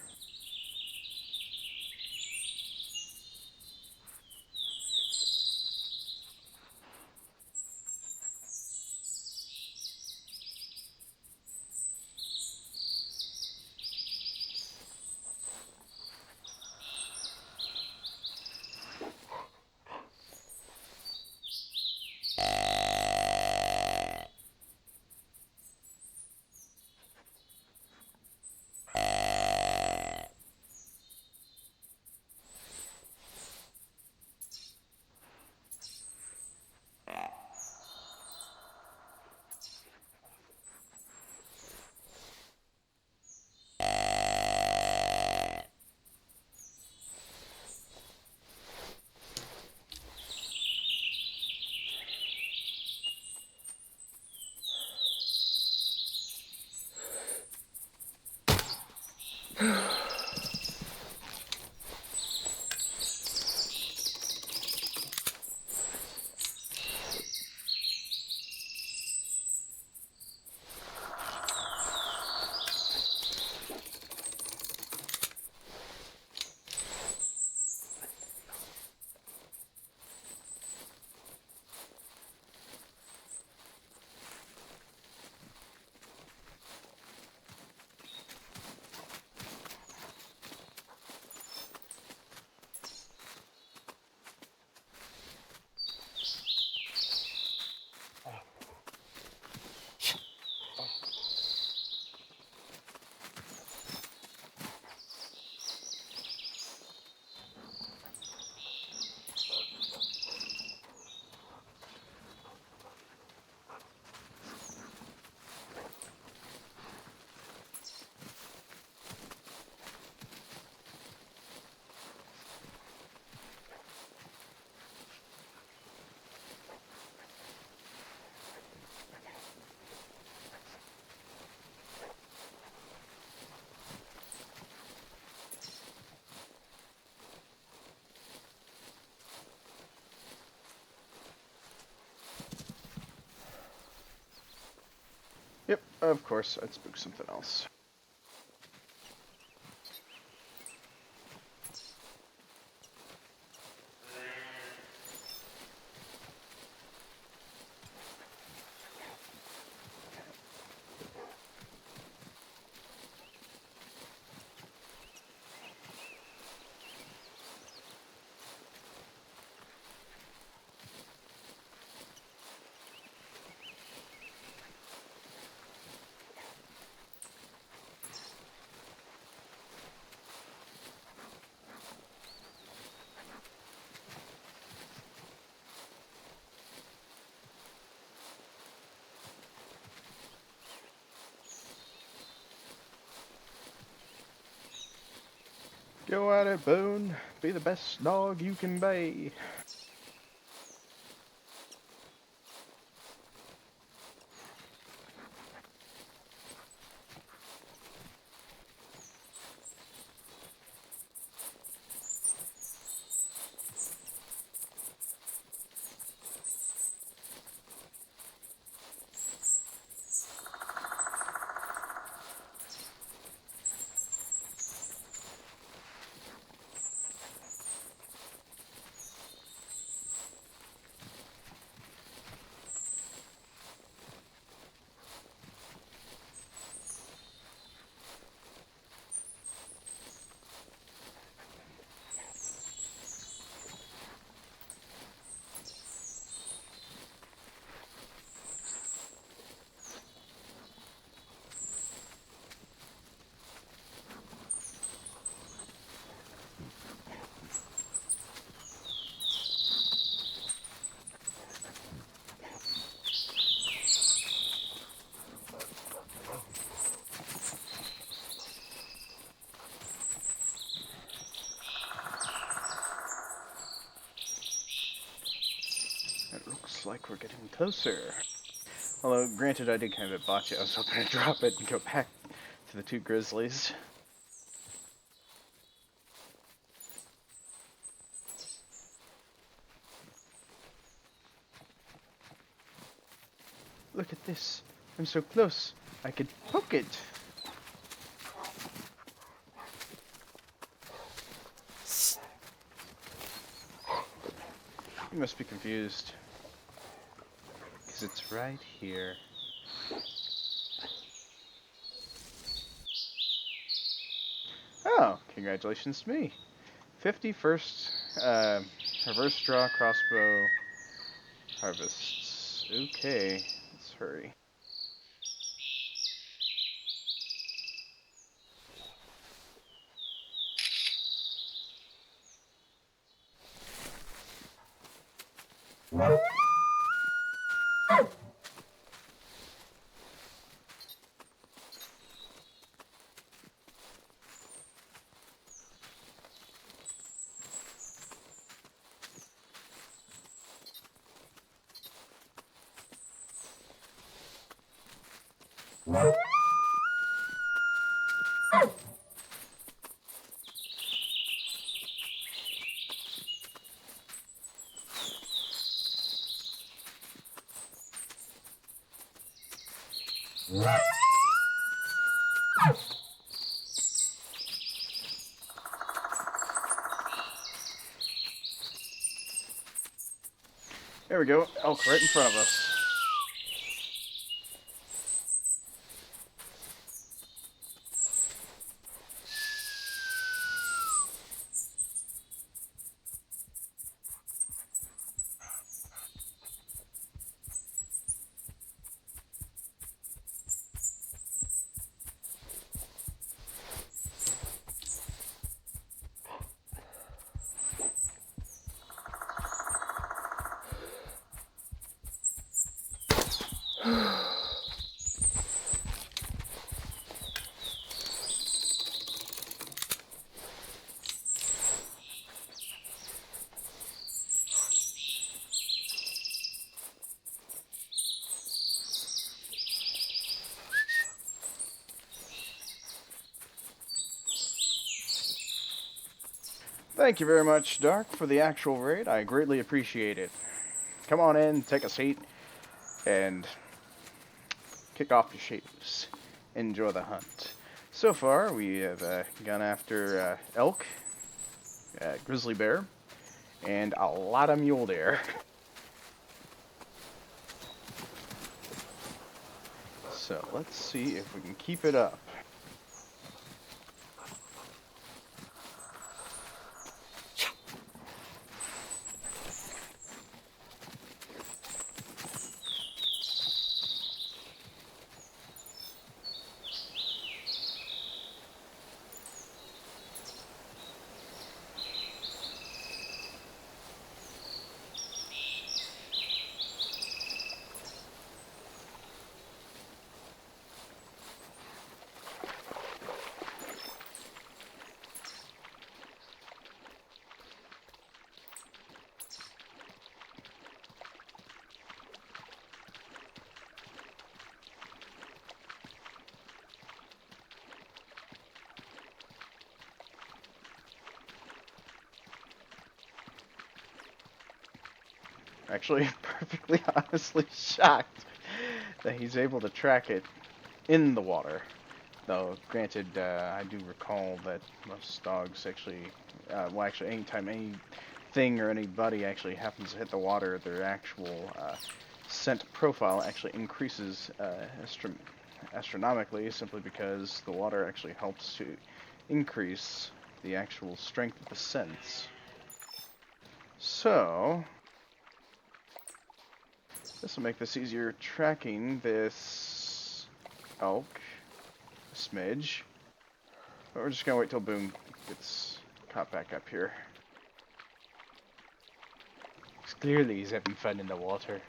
Yep, of course, I'd spook something else. Go at it, Boone. Be the best dog you can be. It looks like we're getting closer. Although, granted, I did kind of botch it. I was hoping to drop it and go back to the two grizzlies. Look at this. I'm so close. I could poke it. You must be confused. Because it's right here. Oh, congratulations to me. 51st reverse draw crossbow harvests. Okay, let's hurry. There we go. Elk right in front of us. Thank you very much, Dark, for the actual raid. I greatly appreciate it. Come on in, take a seat, and kick off your shoes. Enjoy the hunt. So far, we have gone after elk, grizzly bear, and a lot of mule deer. So let's see if we can keep it up. Actually, perfectly honestly shocked that he's able to track it in the water. Though, granted, I do recall that most dogs actually, well, actually, anytime anything or anybody actually happens to hit the water, their actual scent profile actually increases astronomically, simply because the water actually helps to increase the actual strength of the scents. So, this will make this easier tracking this elk a smidge. But we're just gonna wait till Boone gets caught back up here. Clearly he's having fun in the water.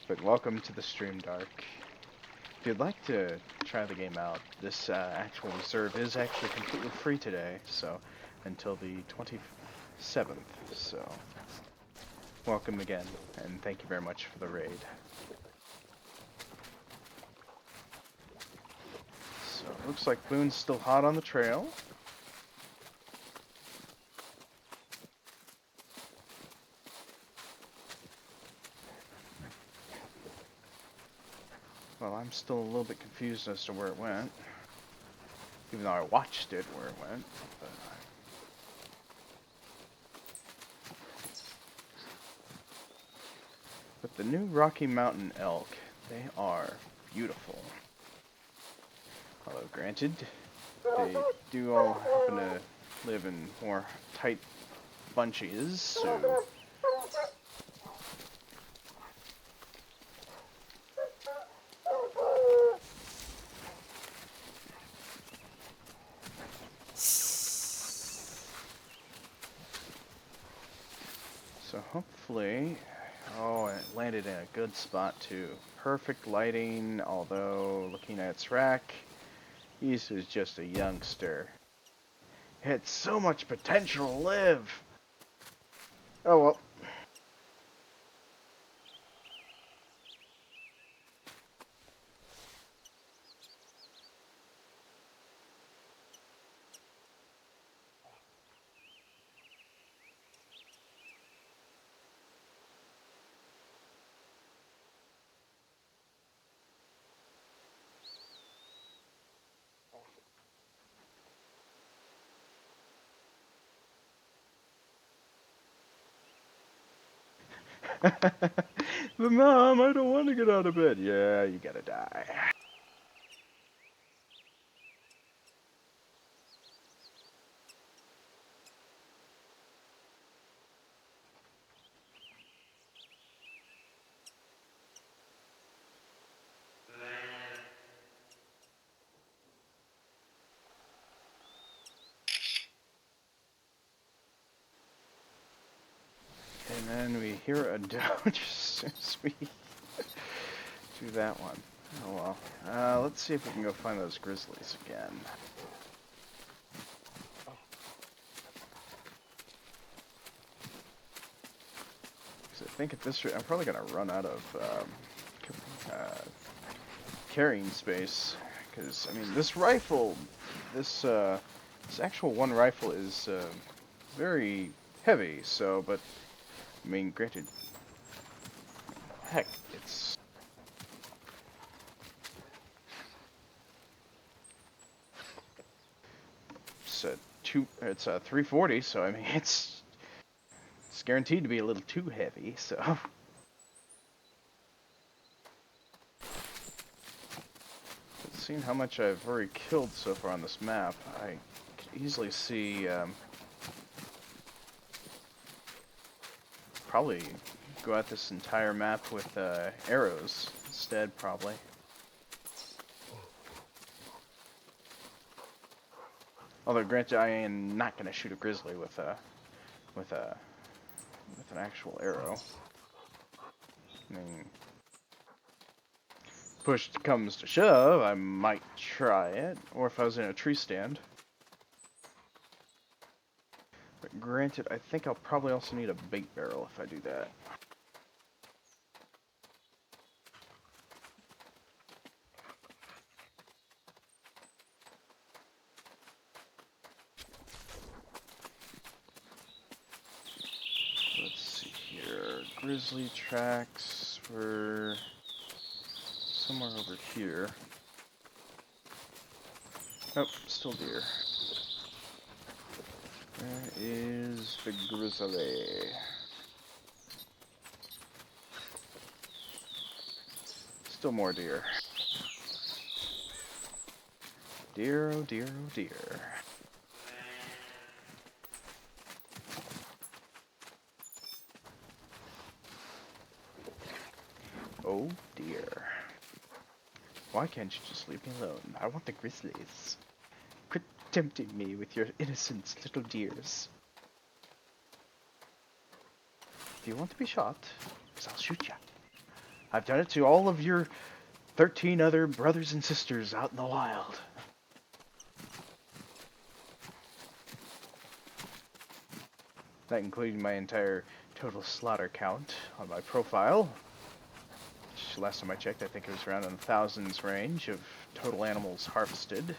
But welcome to the stream, Dark. If you'd like to try the game out, this actual reserve is actually completely free today, so until the 27th. So welcome again, and thank you very much for the raid. So looks like Boone's still hot on the trail. Well, I'm still a little bit confused as to where it went. Even though I watched it where it went. But the new Rocky Mountain elk, they are beautiful. Although granted, they do all happen to live in more tight bunches, so... So hopefully... Oh, and it landed in a good spot too. Perfect lighting, although looking at its rack, this is just a youngster. It had so much potential to live! Oh well. But Mom, I don't want to get out of bed. Yeah, you gotta die. And then we hear a doge as soon as we do that one. Oh well. Let's see if we can go find those grizzlies again. Because I think at this rate, I'm probably gonna run out of carrying space. Because I mean, this rifle, this actual one rifle is very heavy. So, but I mean, granted, heck, it's a 340, so I mean it's guaranteed to be a little too heavy. So, but seeing how much I've already killed so far on this map, I could easily see probably go at this entire map with arrows instead, probably. Although, granted, I am not going to shoot a grizzly with with an actual arrow. I mean, push comes to shove, I might try it, or if I was in a tree stand. But granted, I think I'll probably also need a bait barrel if I do that. Grizzly tracks were somewhere over here. Oh, still deer. Where is the grizzly? Still more deer. Deer, oh deer, oh deer. Oh dear. Why can't you just leave me alone? I want the grizzlies. Quit tempting me with your innocent little deers. Do you want to be shot? Because I'll shoot you. I've done it to all of your 13 other brothers and sisters out in the wild. That including my entire total slaughter count on my profile. Which, last time I checked, I think it was around in the thousands range of total animals harvested.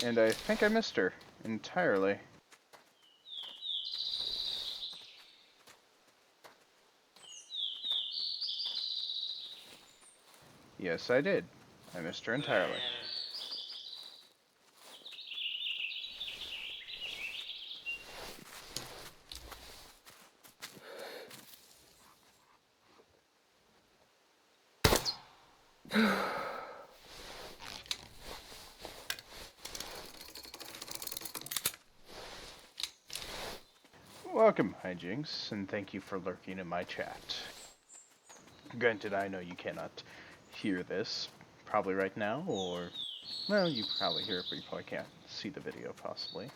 And I think I missed her entirely. Yes, I did. I missed her entirely. Welcome, Hijinks, and thank you for lurking in my chat. Granted, I know you cannot hear this probably right now, or, well, you probably hear it, but you probably can't see the video, possibly.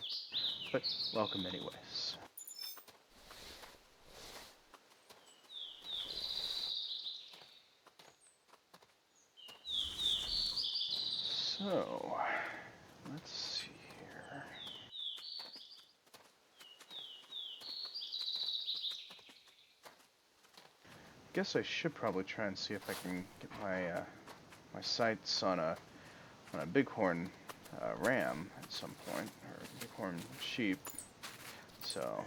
But welcome anyways. So, let's see here. Guess I should probably try and see if I can get my sights on a bighorn ram at some point, or bighorn sheep. So.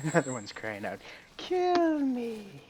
Another one's crying out, "Kill me!"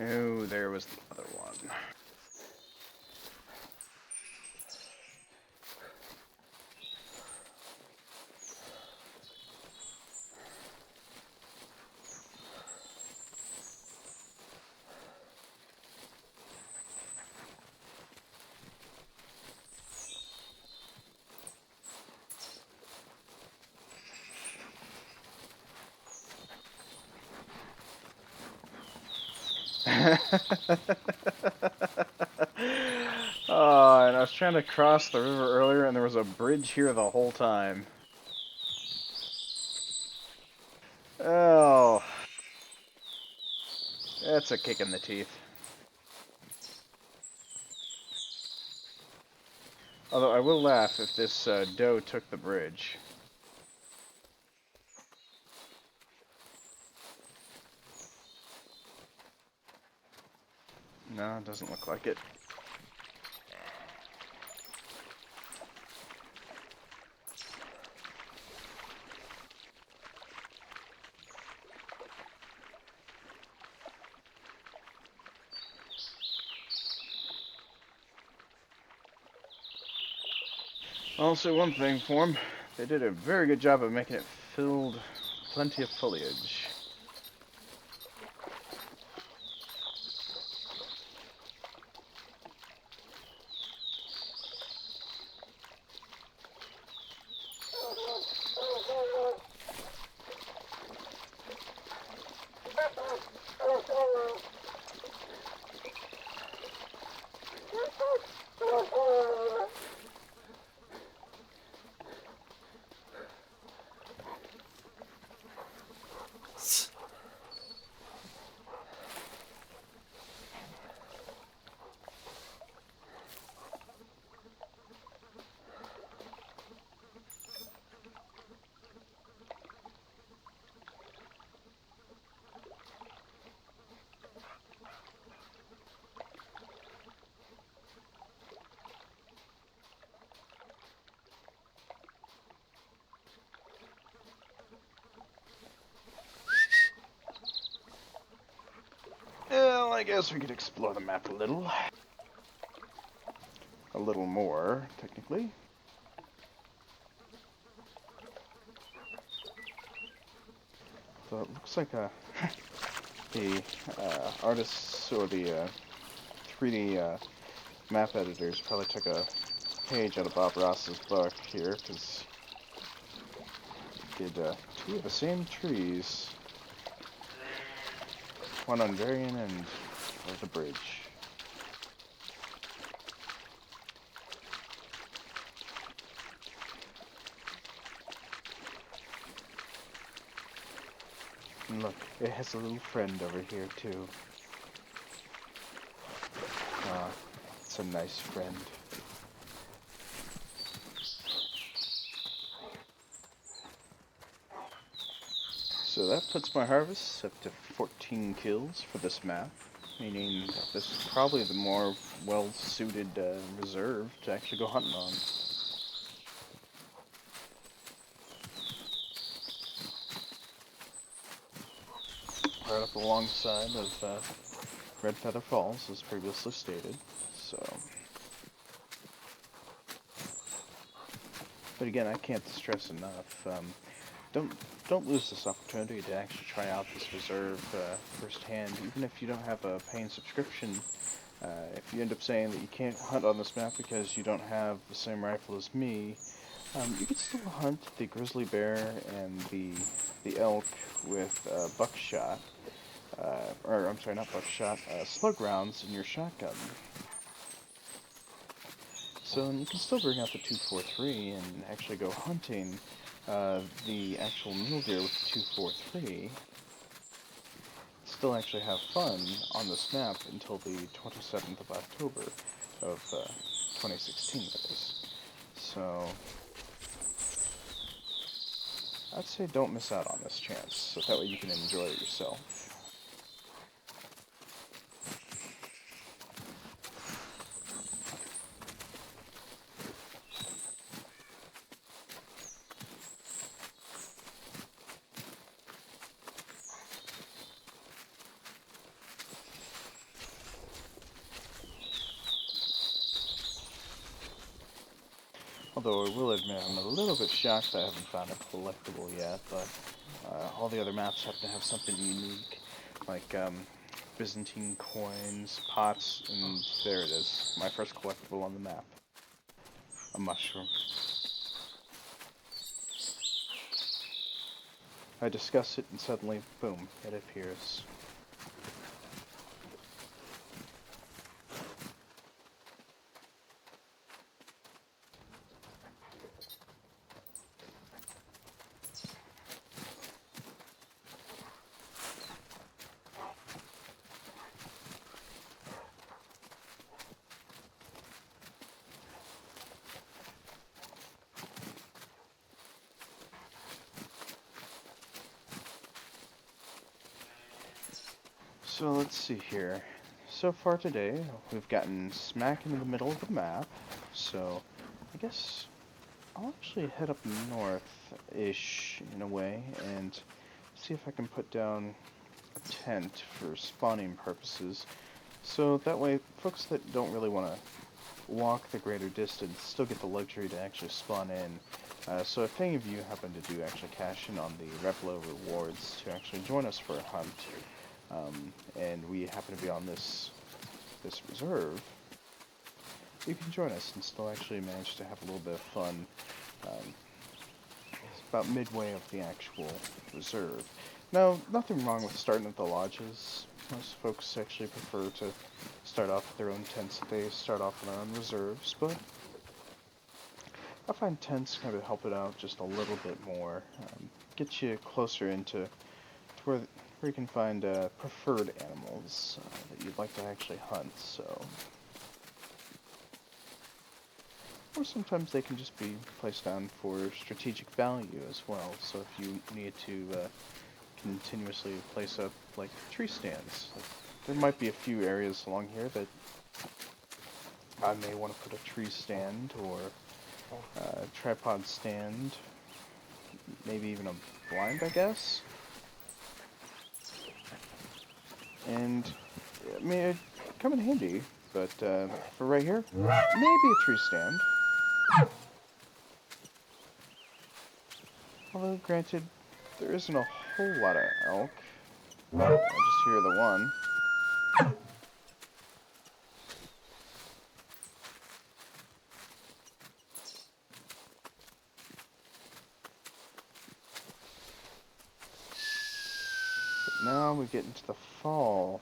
Oh, there was the other one. Oh, and I was trying to cross the river earlier, and there was a bridge here the whole time. Oh, that's a kick in the teeth. Although I will laugh if this doe took the bridge. No, it doesn't look like it. I'll say one thing for them. They did a very good job of making it filled plenty of foliage. Well, I guess we could explore the map a little. A little more, technically. So it looks like the artists or the 3D map editors probably took a page out of Bob Ross's book here, because did two of the same trees, one on varying end of the bridge. And look, it has a little friend over here too. Ah, it's a nice friend. So that puts my harvest up to 14 kills for this map, meaning that this is probably the more well-suited reserve to actually go hunting on. Right up alongside of Red Feather Falls, as previously stated. So, but again, I can't stress enough. Don't don't lose this opportunity to actually try out this reserve firsthand, even if you don't have a paying subscription. If you end up saying that you can't hunt on this map because you don't have the same rifle as me, you can still hunt the grizzly bear and the elk with buckshot, or I'm sorry, not buckshot, slug rounds in your shotgun. So you can still bring out the 243 and actually go hunting the actual mule deer with the 243. Still actually have fun on this map until the 27th of October of 2016, that is. So I'd say don't miss out on this chance, so that way you can enjoy it yourself. Although I will admit I'm a little bit shocked that I haven't found a collectible yet, but all the other maps happen to have something unique, like Byzantine coins, pots, and there it is, my first collectible on the map. A mushroom. I discuss it and suddenly, boom, it appears. So let's see here. So far today, we've gotten smack into the middle of the map, so I guess I'll actually head up north-ish in a way and see if I can put down a tent for spawning purposes. So that way, folks that don't really want to walk the greater distance, still get the luxury to actually spawn in. So if any of you happen to do actually cash in on the Replo rewards to actually join us for a hunt, and we happen to be on this reserve, you can join us and still actually manage to have a little bit of fun. It's about midway of the actual reserve. Now, nothing wrong with starting at the lodges. Most folks actually prefer to start off with their own tents if they start off on their own reserves, but I find tents kind of help it out just a little bit more. Get you closer into where you can find preferred animals that you'd like to actually hunt, so... Or sometimes they can just be placed down for strategic value as well, so if you need to continuously place up, like, tree stands. Like, there might be a few areas along here that I may want to put a tree stand, or a tripod stand, maybe even a blind, I guess. And, I mean, it'd come in handy, but for right here, maybe a tree stand. Although, granted, there isn't a whole lot of elk. I just hear the one. But now we get into the fall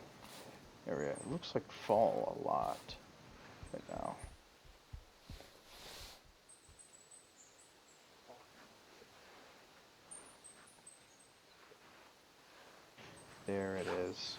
area. It looks like fall a lot right now. There it is.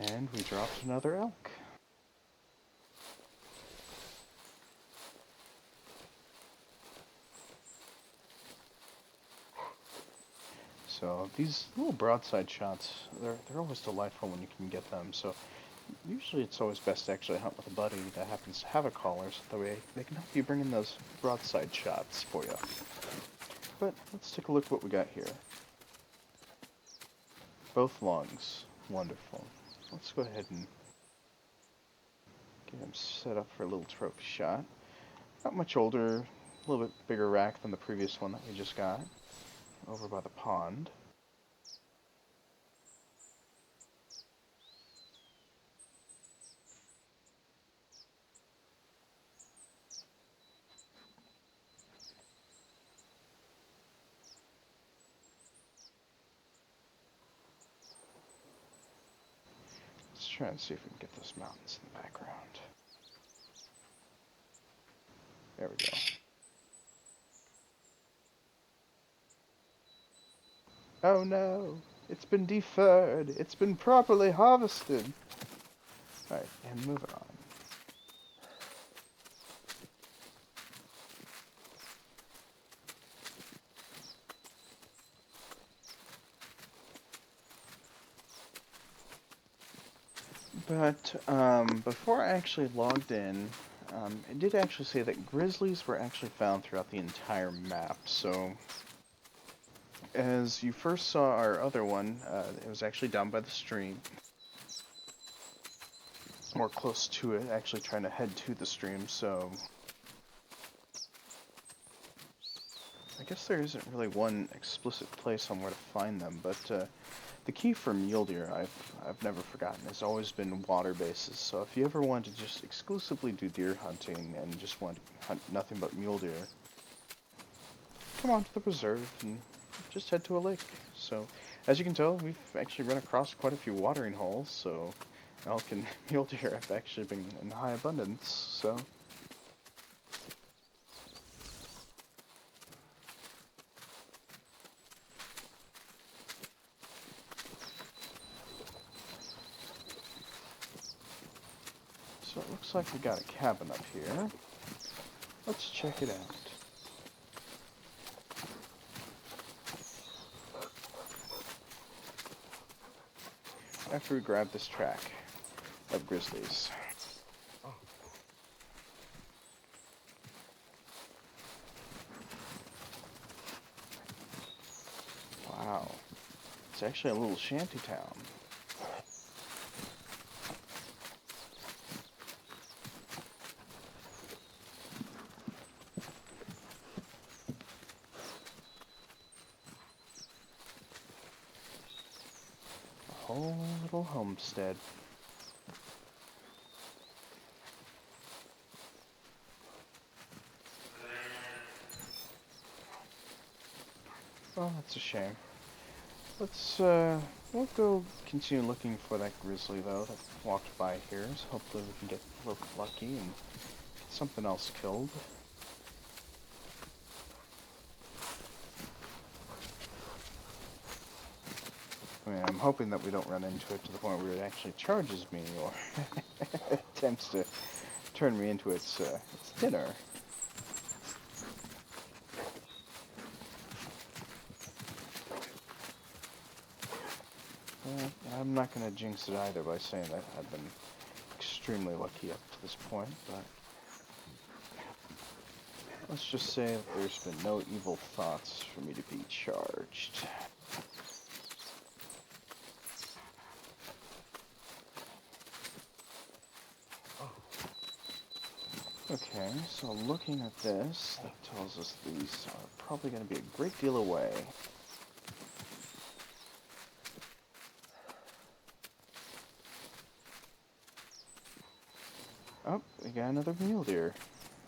And we dropped another elk. So these little broadside shots, they're always delightful when you can get them. So usually it's always best to actually hunt with a buddy that happens to have a collar, so that way they can help you bring in those broadside shots for you. But let's take a look at what we got here. Both lungs. Wonderful. Let's go ahead and get him set up for a little trophy shot. Not much older, a little bit bigger rack than the previous one that we just got, over by the pond. Let's try and see if we can get those mountains in the background. There we go. Oh no! It's been deferred! It's been properly harvested! Alright, and move it on. But, before I actually logged in, it did actually say that grizzlies were actually found throughout the entire map, so... As you first saw our other one, it was actually down by the stream. More close to it, actually trying to head to the stream, so... I guess there isn't really one explicit place on where to find them, but the key for mule deer, I've never forgotten, has always been water bases. So if you ever want to just exclusively do deer hunting and just want to hunt nothing but mule deer, come on to the preserve and just head to a lake. So as you can tell, we've actually run across quite a few watering holes, so elk and mule deer have actually been in high abundance, so... looks like we got a cabin up here. Let's check it out. After we grab this track of grizzlies. Wow. It's actually a little shanty town. A whole little homestead. Oh, that's a shame. Let's, we'll go continue looking for that grizzly, though, that walked by here. So hopefully we can get a little lucky and get something else killed. I mean, I'm hoping that we don't run into it to the point where it actually charges me or attempts to turn me into its dinner. I'm not going to jinx it either by saying that I've been extremely lucky up to this point, but let's just say that there's been no evil thoughts for me to be charged. Okay, so looking at this, that tells us these are probably going to be a great deal away. Oh, we got another mule deer.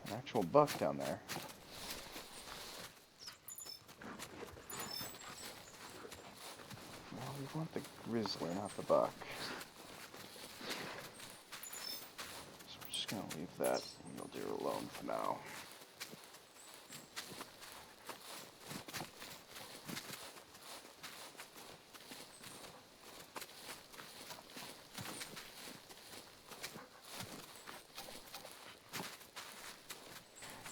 An actual buck down there. Well, we want the grizzly, not the buck. So we're just going to leave that mule deer alone for now.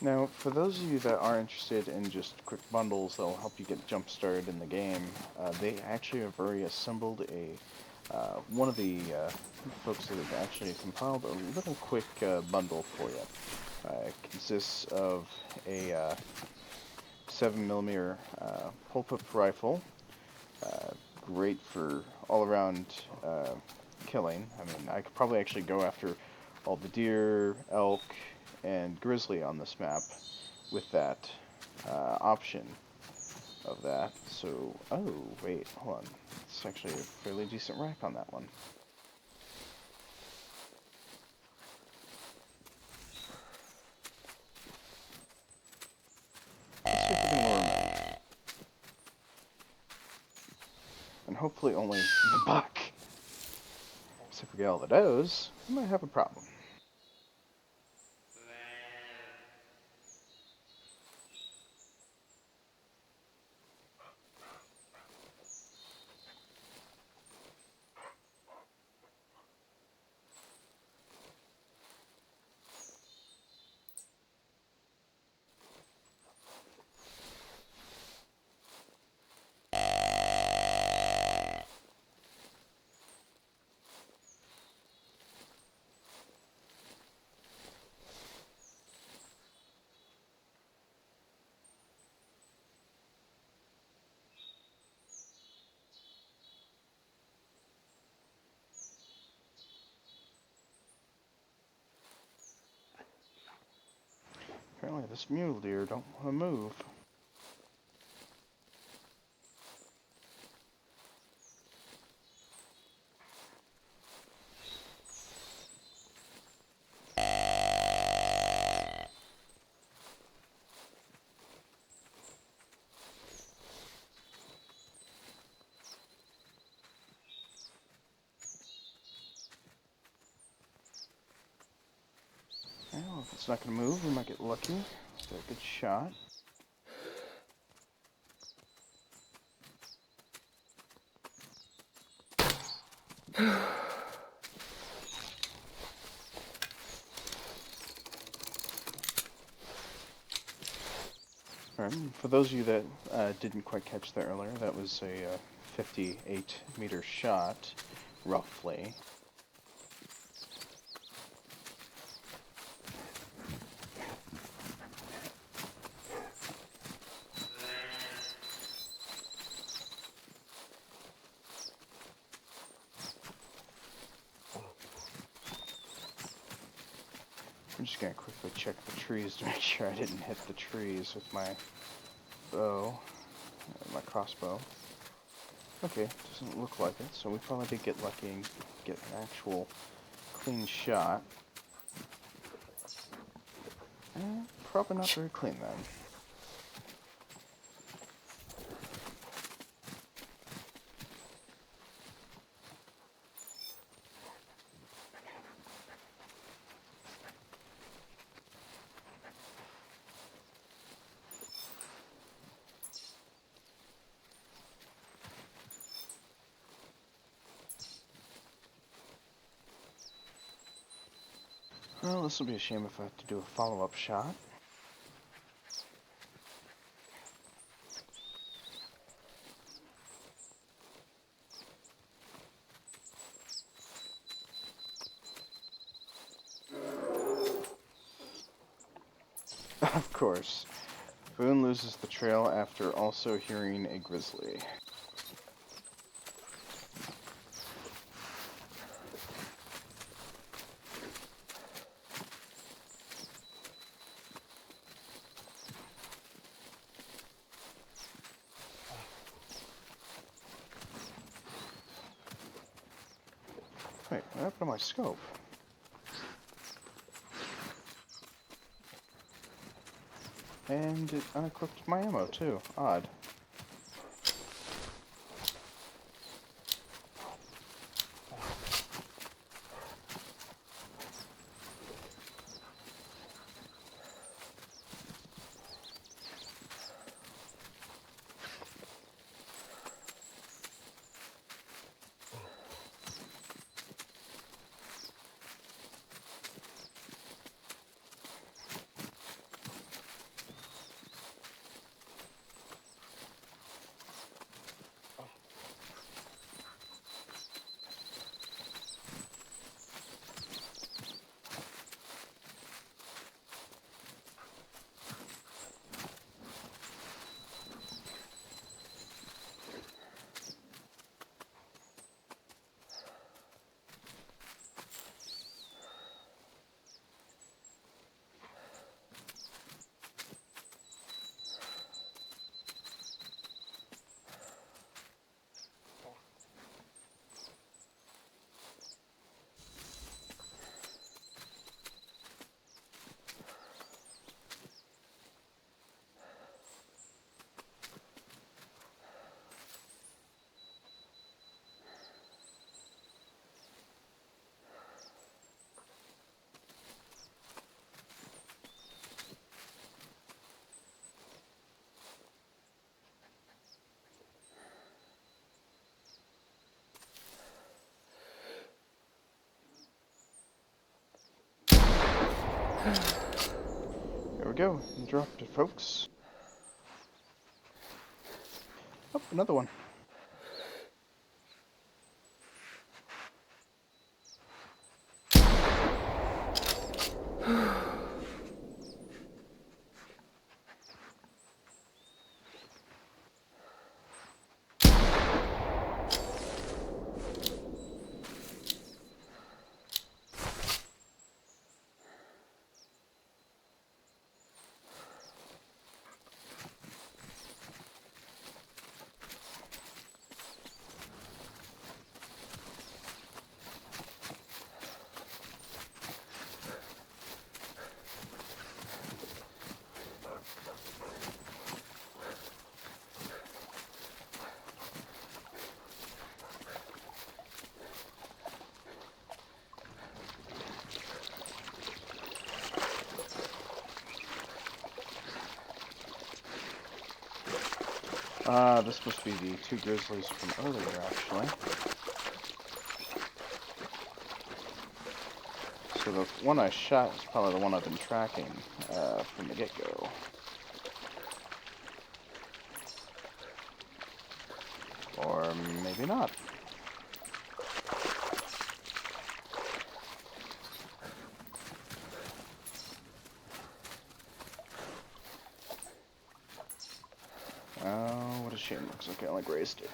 Now, for those of you that are interested in just quick bundles that will help you get jump started in the game, they actually have already assembled one of the folks that have actually compiled a little quick bundle for you. It consists of a 7mm pullpup rifle, great for all-around killing. I mean, I could probably actually go after all the deer, elk, and grizzly on this map with that option of that. So, oh, wait, hold on. It's actually a fairly decent rack on that one. Let's see if we can lure him in. And hopefully only the buck. So if we get all the does, we might have a problem. Apparently this mule deer don't want to move. Well, if it's not going to move, we might get lucky. Get a good shot. Alright, for those of you that didn't quite catch that earlier, that was a 58-meter shot, roughly. I'm just gonna quickly check the trees to make sure I didn't hit the trees with my bow, my crossbow. Okay, doesn't look like it, so we probably did get lucky and get an actual clean shot. Probably not very clean then. Well, this will be a shame if I have to do a follow-up shot. Of course. Boone loses the trail after also hearing a grizzly. Wait, what happened to my scope? And it unequipped my ammo too. Odd. There we go. Dropped it, folks. Oh, another one. This must be the two grizzlies from earlier, actually. So the one I shot is probably the one I've been tracking from the get-go. Or maybe not. Oh, what a shame. Looks like I only grazed it.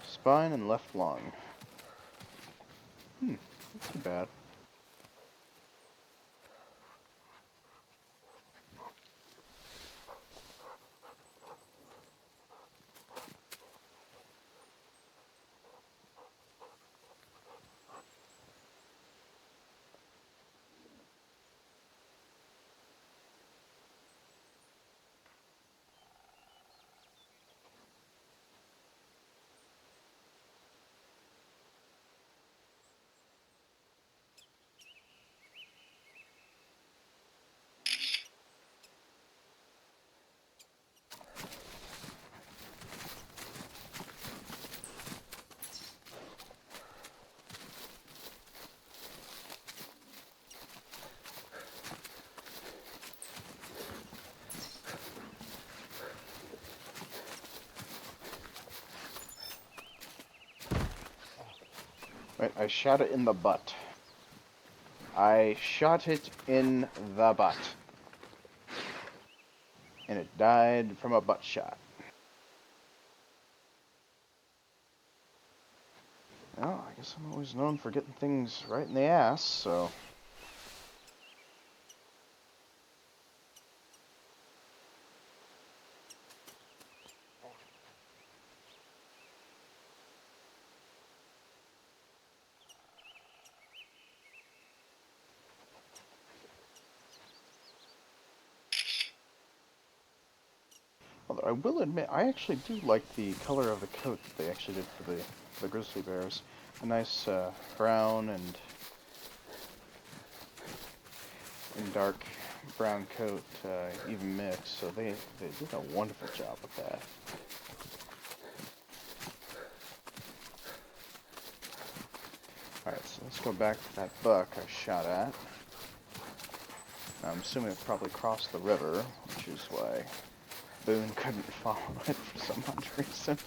Spine and left lung. Not too bad. Right, I shot it in the butt. I shot it in the butt. And it died from a butt shot. Well, I guess I'm always known for getting things right in the ass, so... Although I will admit, I actually do like the color of the coat that they actually did for the grizzly bears. A nice brown and dark brown coat, even mix. So they did a wonderful job with that. Alright, so let's go back to that buck I shot at. I'm assuming it probably crossed the river, which is why Boone couldn't follow it for some odd reason.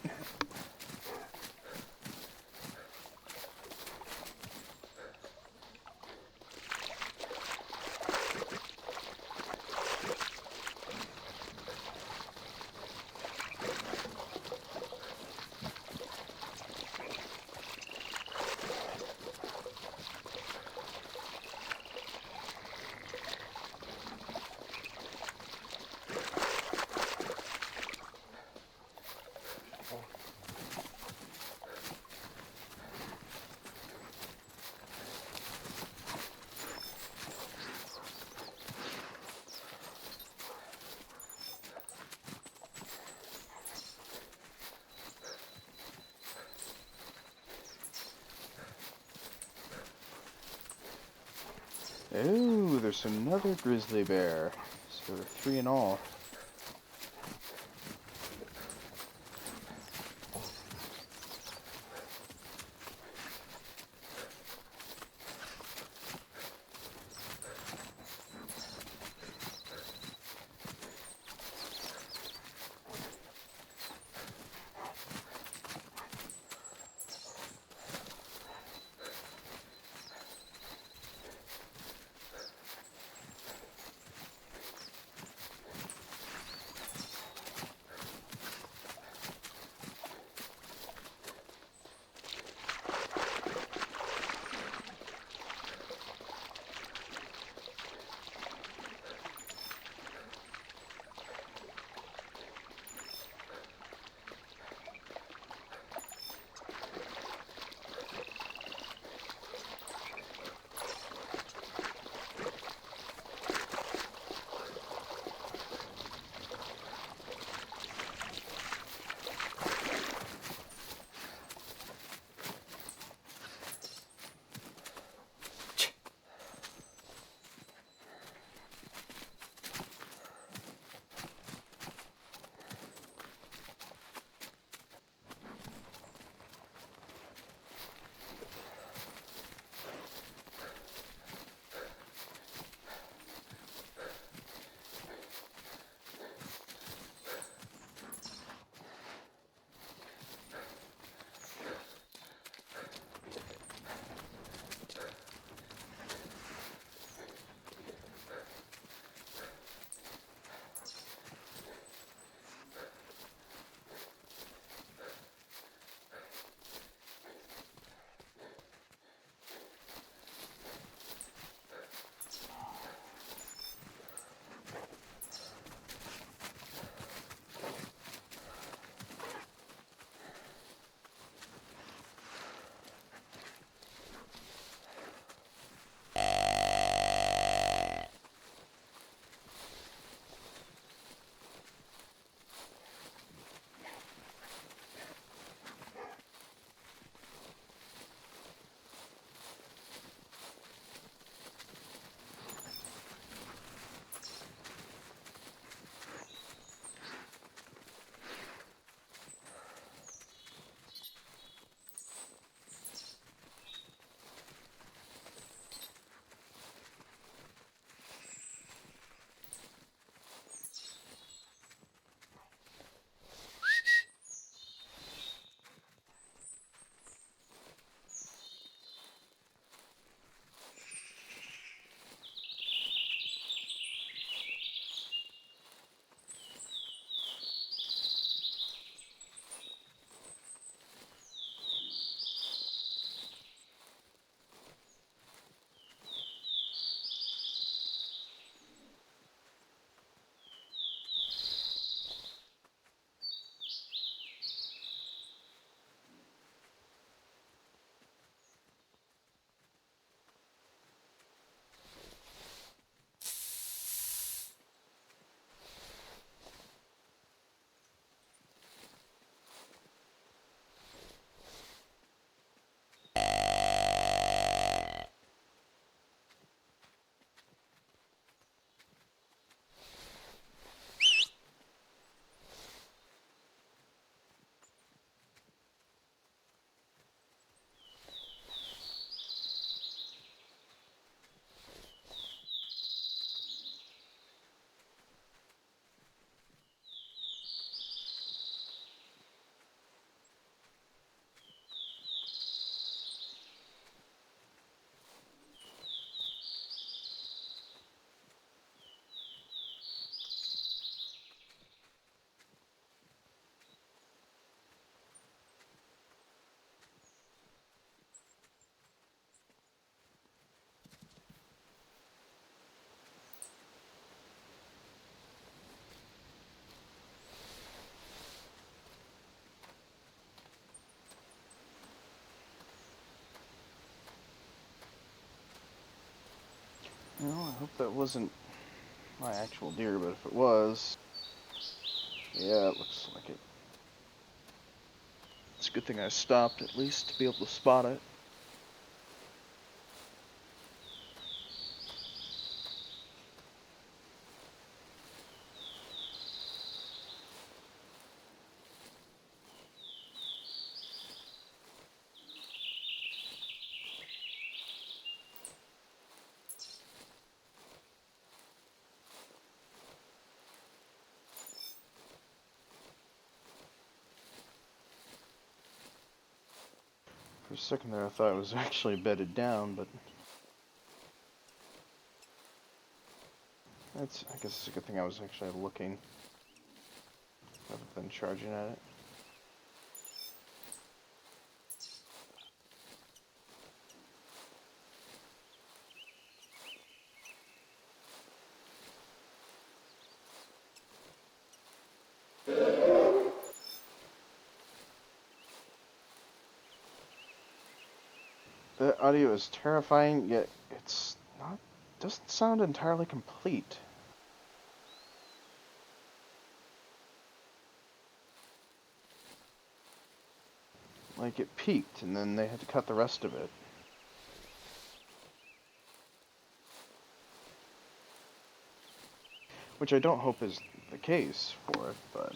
Ooh, there's another grizzly bear. So there are 3 in all. Well, I hope that wasn't my actual deer, but if it was, yeah, it looks like it. It's a good thing I stopped at least to be able to spot it. For a second there, I thought it was actually bedded down, but I guess it's a good thing I was actually looking rather than charging at it. The audio is terrifying, yet it's not, doesn't sound entirely complete. Like it peaked, and then they had to cut the rest of it. Which I don't hope is the case for it, but...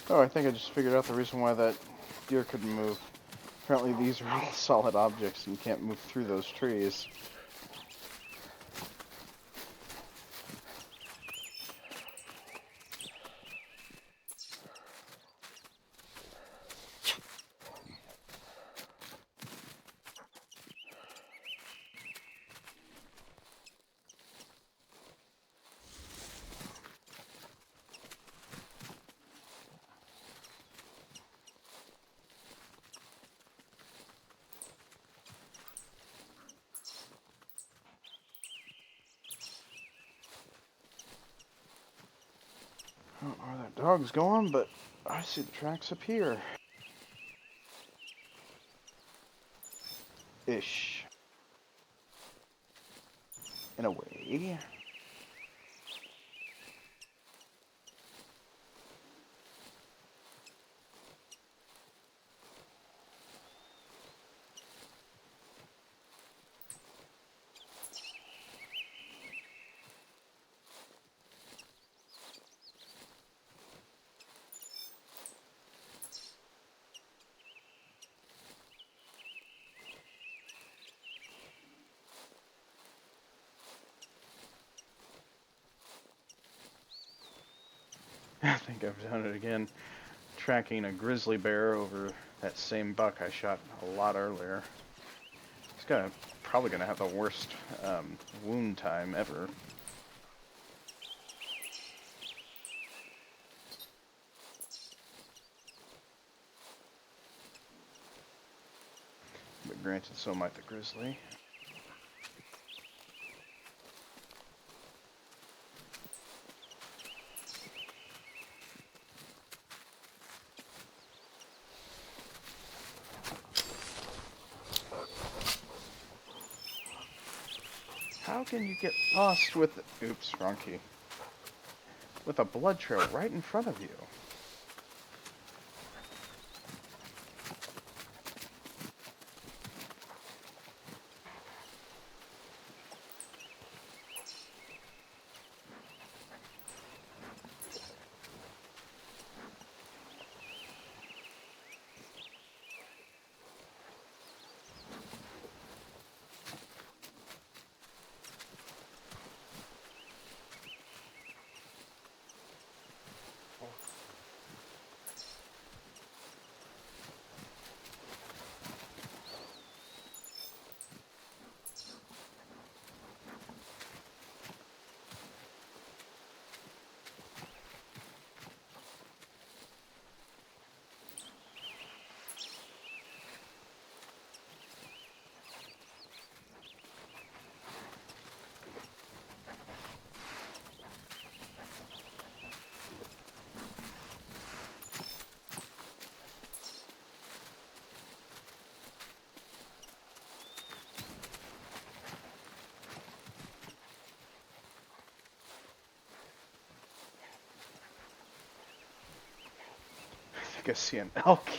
Oh, I think I just figured out the reason why that deer couldn't move. Apparently these are all solid objects and you can't move through those trees. I don't know where that dog's going, but I see the tracks up here. Ish. In a way. I think I've done it again. Tracking a grizzly bear over that same buck I shot a lot earlier. He's probably gonna have the worst wound time ever. But granted, so might the grizzly. How How can you get lost with... Oops, wrong key. With a blood trail right in front of you? I think I see an elk.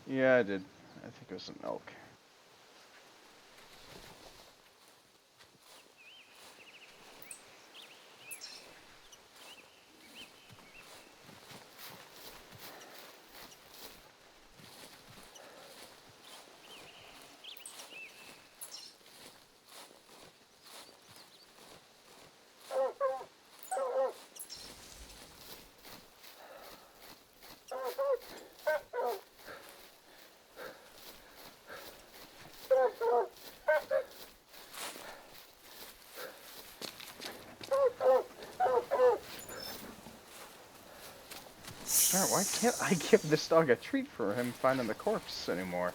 Yeah, I did. I think it was an elk. Darn, why can't I give this dog a treat for him finding the corpse anymore?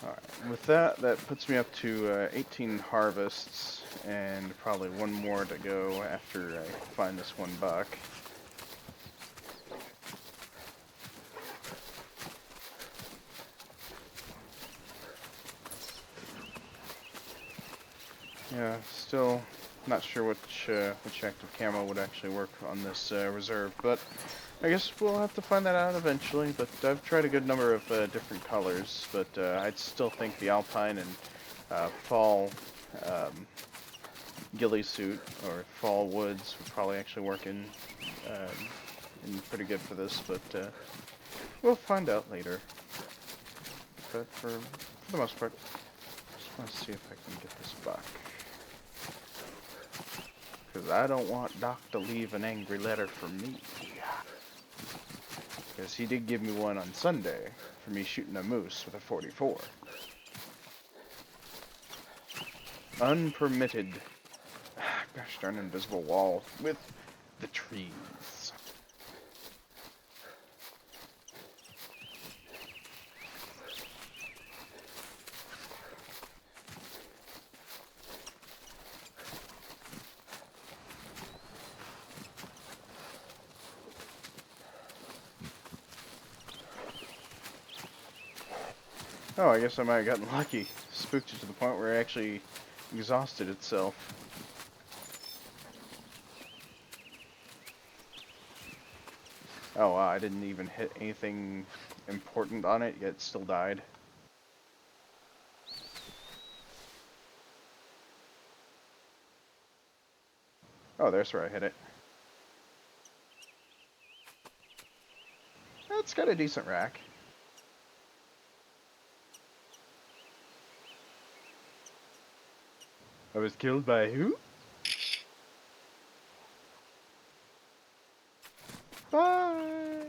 Alright, with that, that puts me up to 18 harvests, and probably one more to go after I find this one buck. Yeah, still not sure which active camo would actually work on this reserve, but I guess we'll have to find that out eventually. But I've tried a good number of different colors, but I'd still think the Alpine and fall ghillie suit or fall woods would probably actually work in pretty good for this, but we'll find out later. But for the most part, just want to see if I can get this buck. Because I don't want Doc to leave an angry letter for me. Because he did give me one on Sunday for me shooting a moose with a 44. Unpermitted. Gosh darn invisible wall with the trees. Oh, I guess I might have gotten lucky. Spooked it to the point where it actually exhausted itself. Oh wow, I didn't even hit anything important on it, yet it still died. Oh, there's where I hit it. That's got a decent rack. I was killed by who? Bye!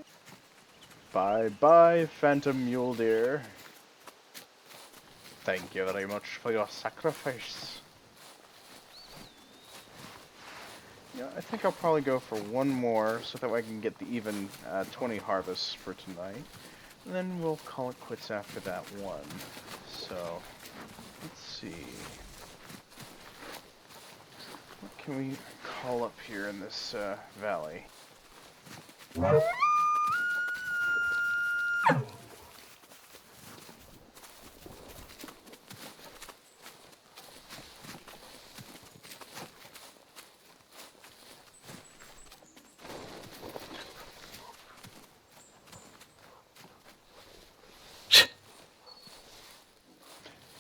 Bye-bye, Phantom Mule Deer. Thank you very much for your sacrifice. Yeah, I think I'll probably go for one more so that way I can get the even 20 harvests for tonight. And then we'll call it quits after that one. So, let's see. What can we call up here in this valley?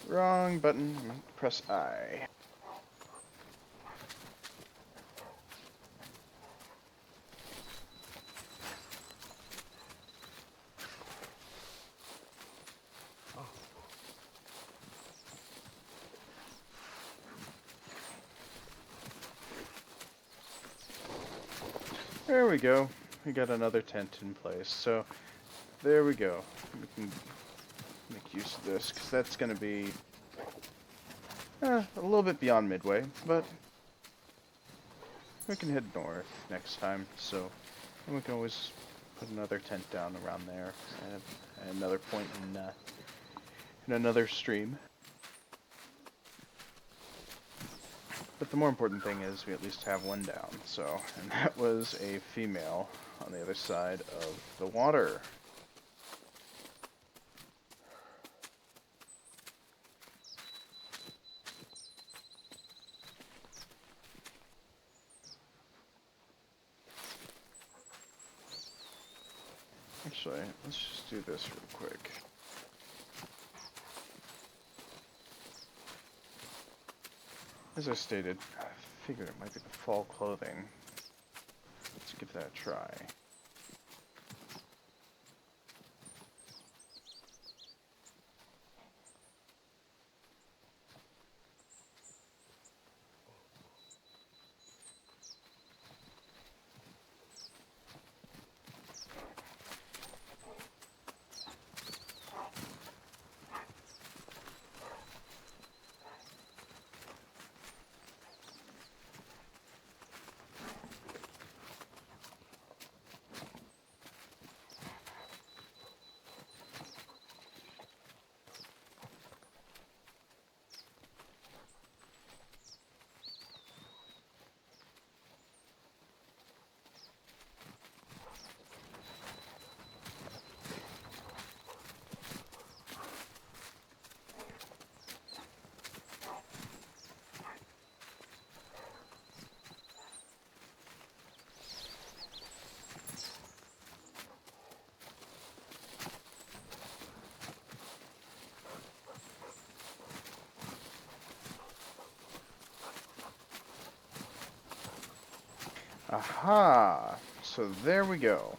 Wrong button. Press I. There we go. We got another tent in place. So, there we go. We can make use of this, because that's going to be a little bit beyond midway, but we can head north next time, so and we can always put another tent down around there at another point in another stream. But the more important thing is we at least have one down, so, and that was a female on the other side of the water. Actually, let's just do this real quick. As I stated, I figured it might be the fall clothing. Let's give that a try. Aha! So there we go.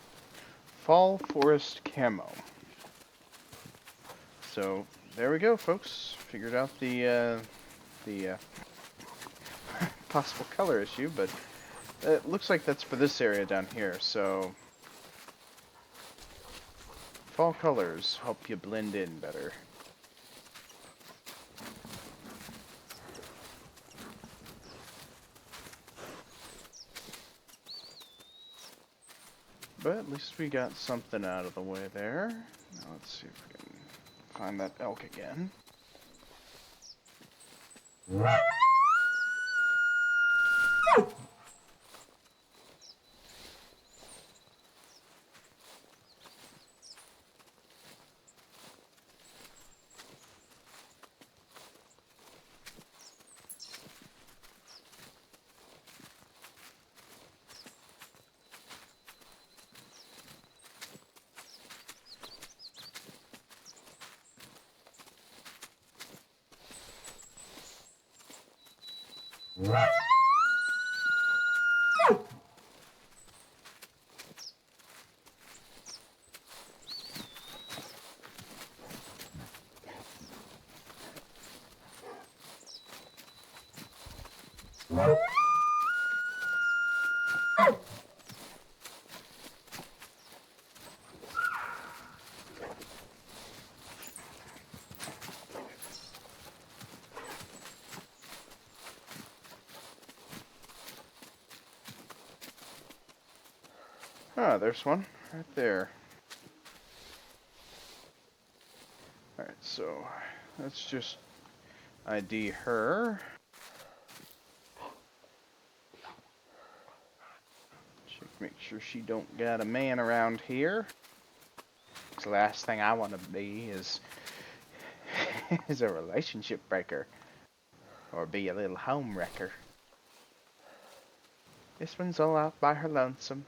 Fall Forest Camo. So there we go, folks. Figured out the possible color issue, but it looks like that's for this area down here. So fall colors help you blend in better. But at least we got something out of the way there. Now let's see if we can find that elk again. Ah, there's one right there. Alright, so let's just ID her. Make sure she don't got a man around here. 'Cause the last thing I want to be is is a relationship breaker. Or be a little home wrecker. This one's all out by her lonesome.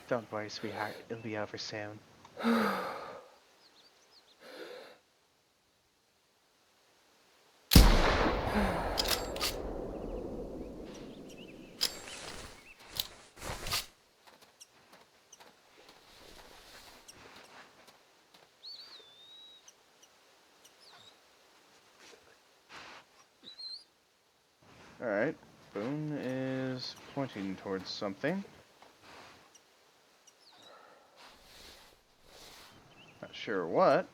Don't worry, sweetheart. It'll be over soon. Alright. Boone is pointing towards something. Not sure what.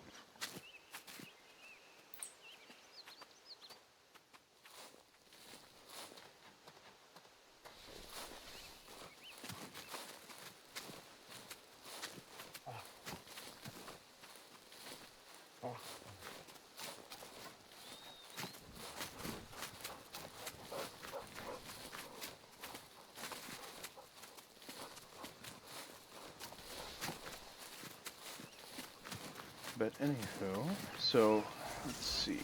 But anywho, so let's see.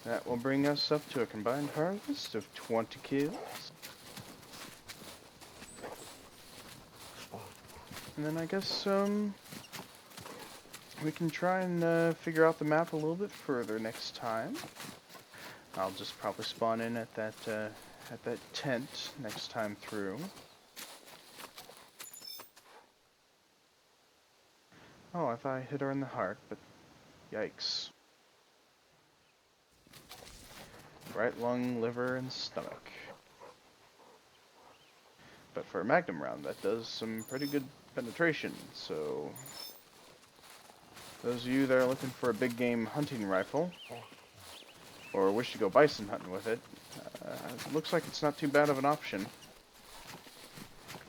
That will bring us up to a combined harvest of 20 kills. And then I guess we can try and figure out the map a little bit further next time. I'll just probably spawn in at that tent next time through. Oh, I thought I hit her in the heart, but yikes. Right lung, liver, and stomach. But for a magnum round, that does some pretty good penetration, so those of you that are looking for a big game hunting rifle, or wish to go bison hunting with it, it looks like it's not too bad of an option.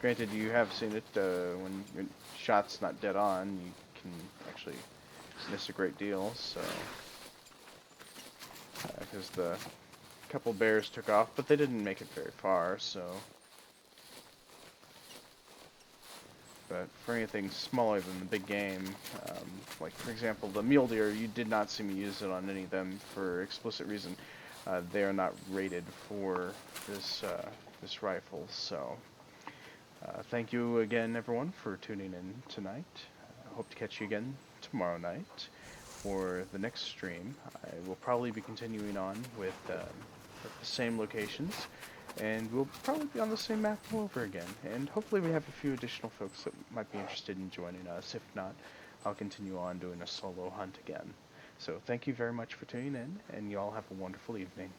Granted, you have seen it, when your shot's not dead on, you can actually miss a great deal, so... because the couple bears took off, but they didn't make it very far, so... But for anything smaller than the big game, like for example the mule deer, you did not see me use it on any of them for explicit reason. They are not rated for this this rifle. So thank you again, everyone, for tuning in tonight. I hope to catch you again tomorrow night for the next stream. I will probably be continuing on with the same locations. And we'll probably be on the same map all over again. And hopefully we have a few additional folks that might be interested in joining us. If not, I'll continue on doing a solo hunt again. So thank you very much for tuning in, and you all have a wonderful evening.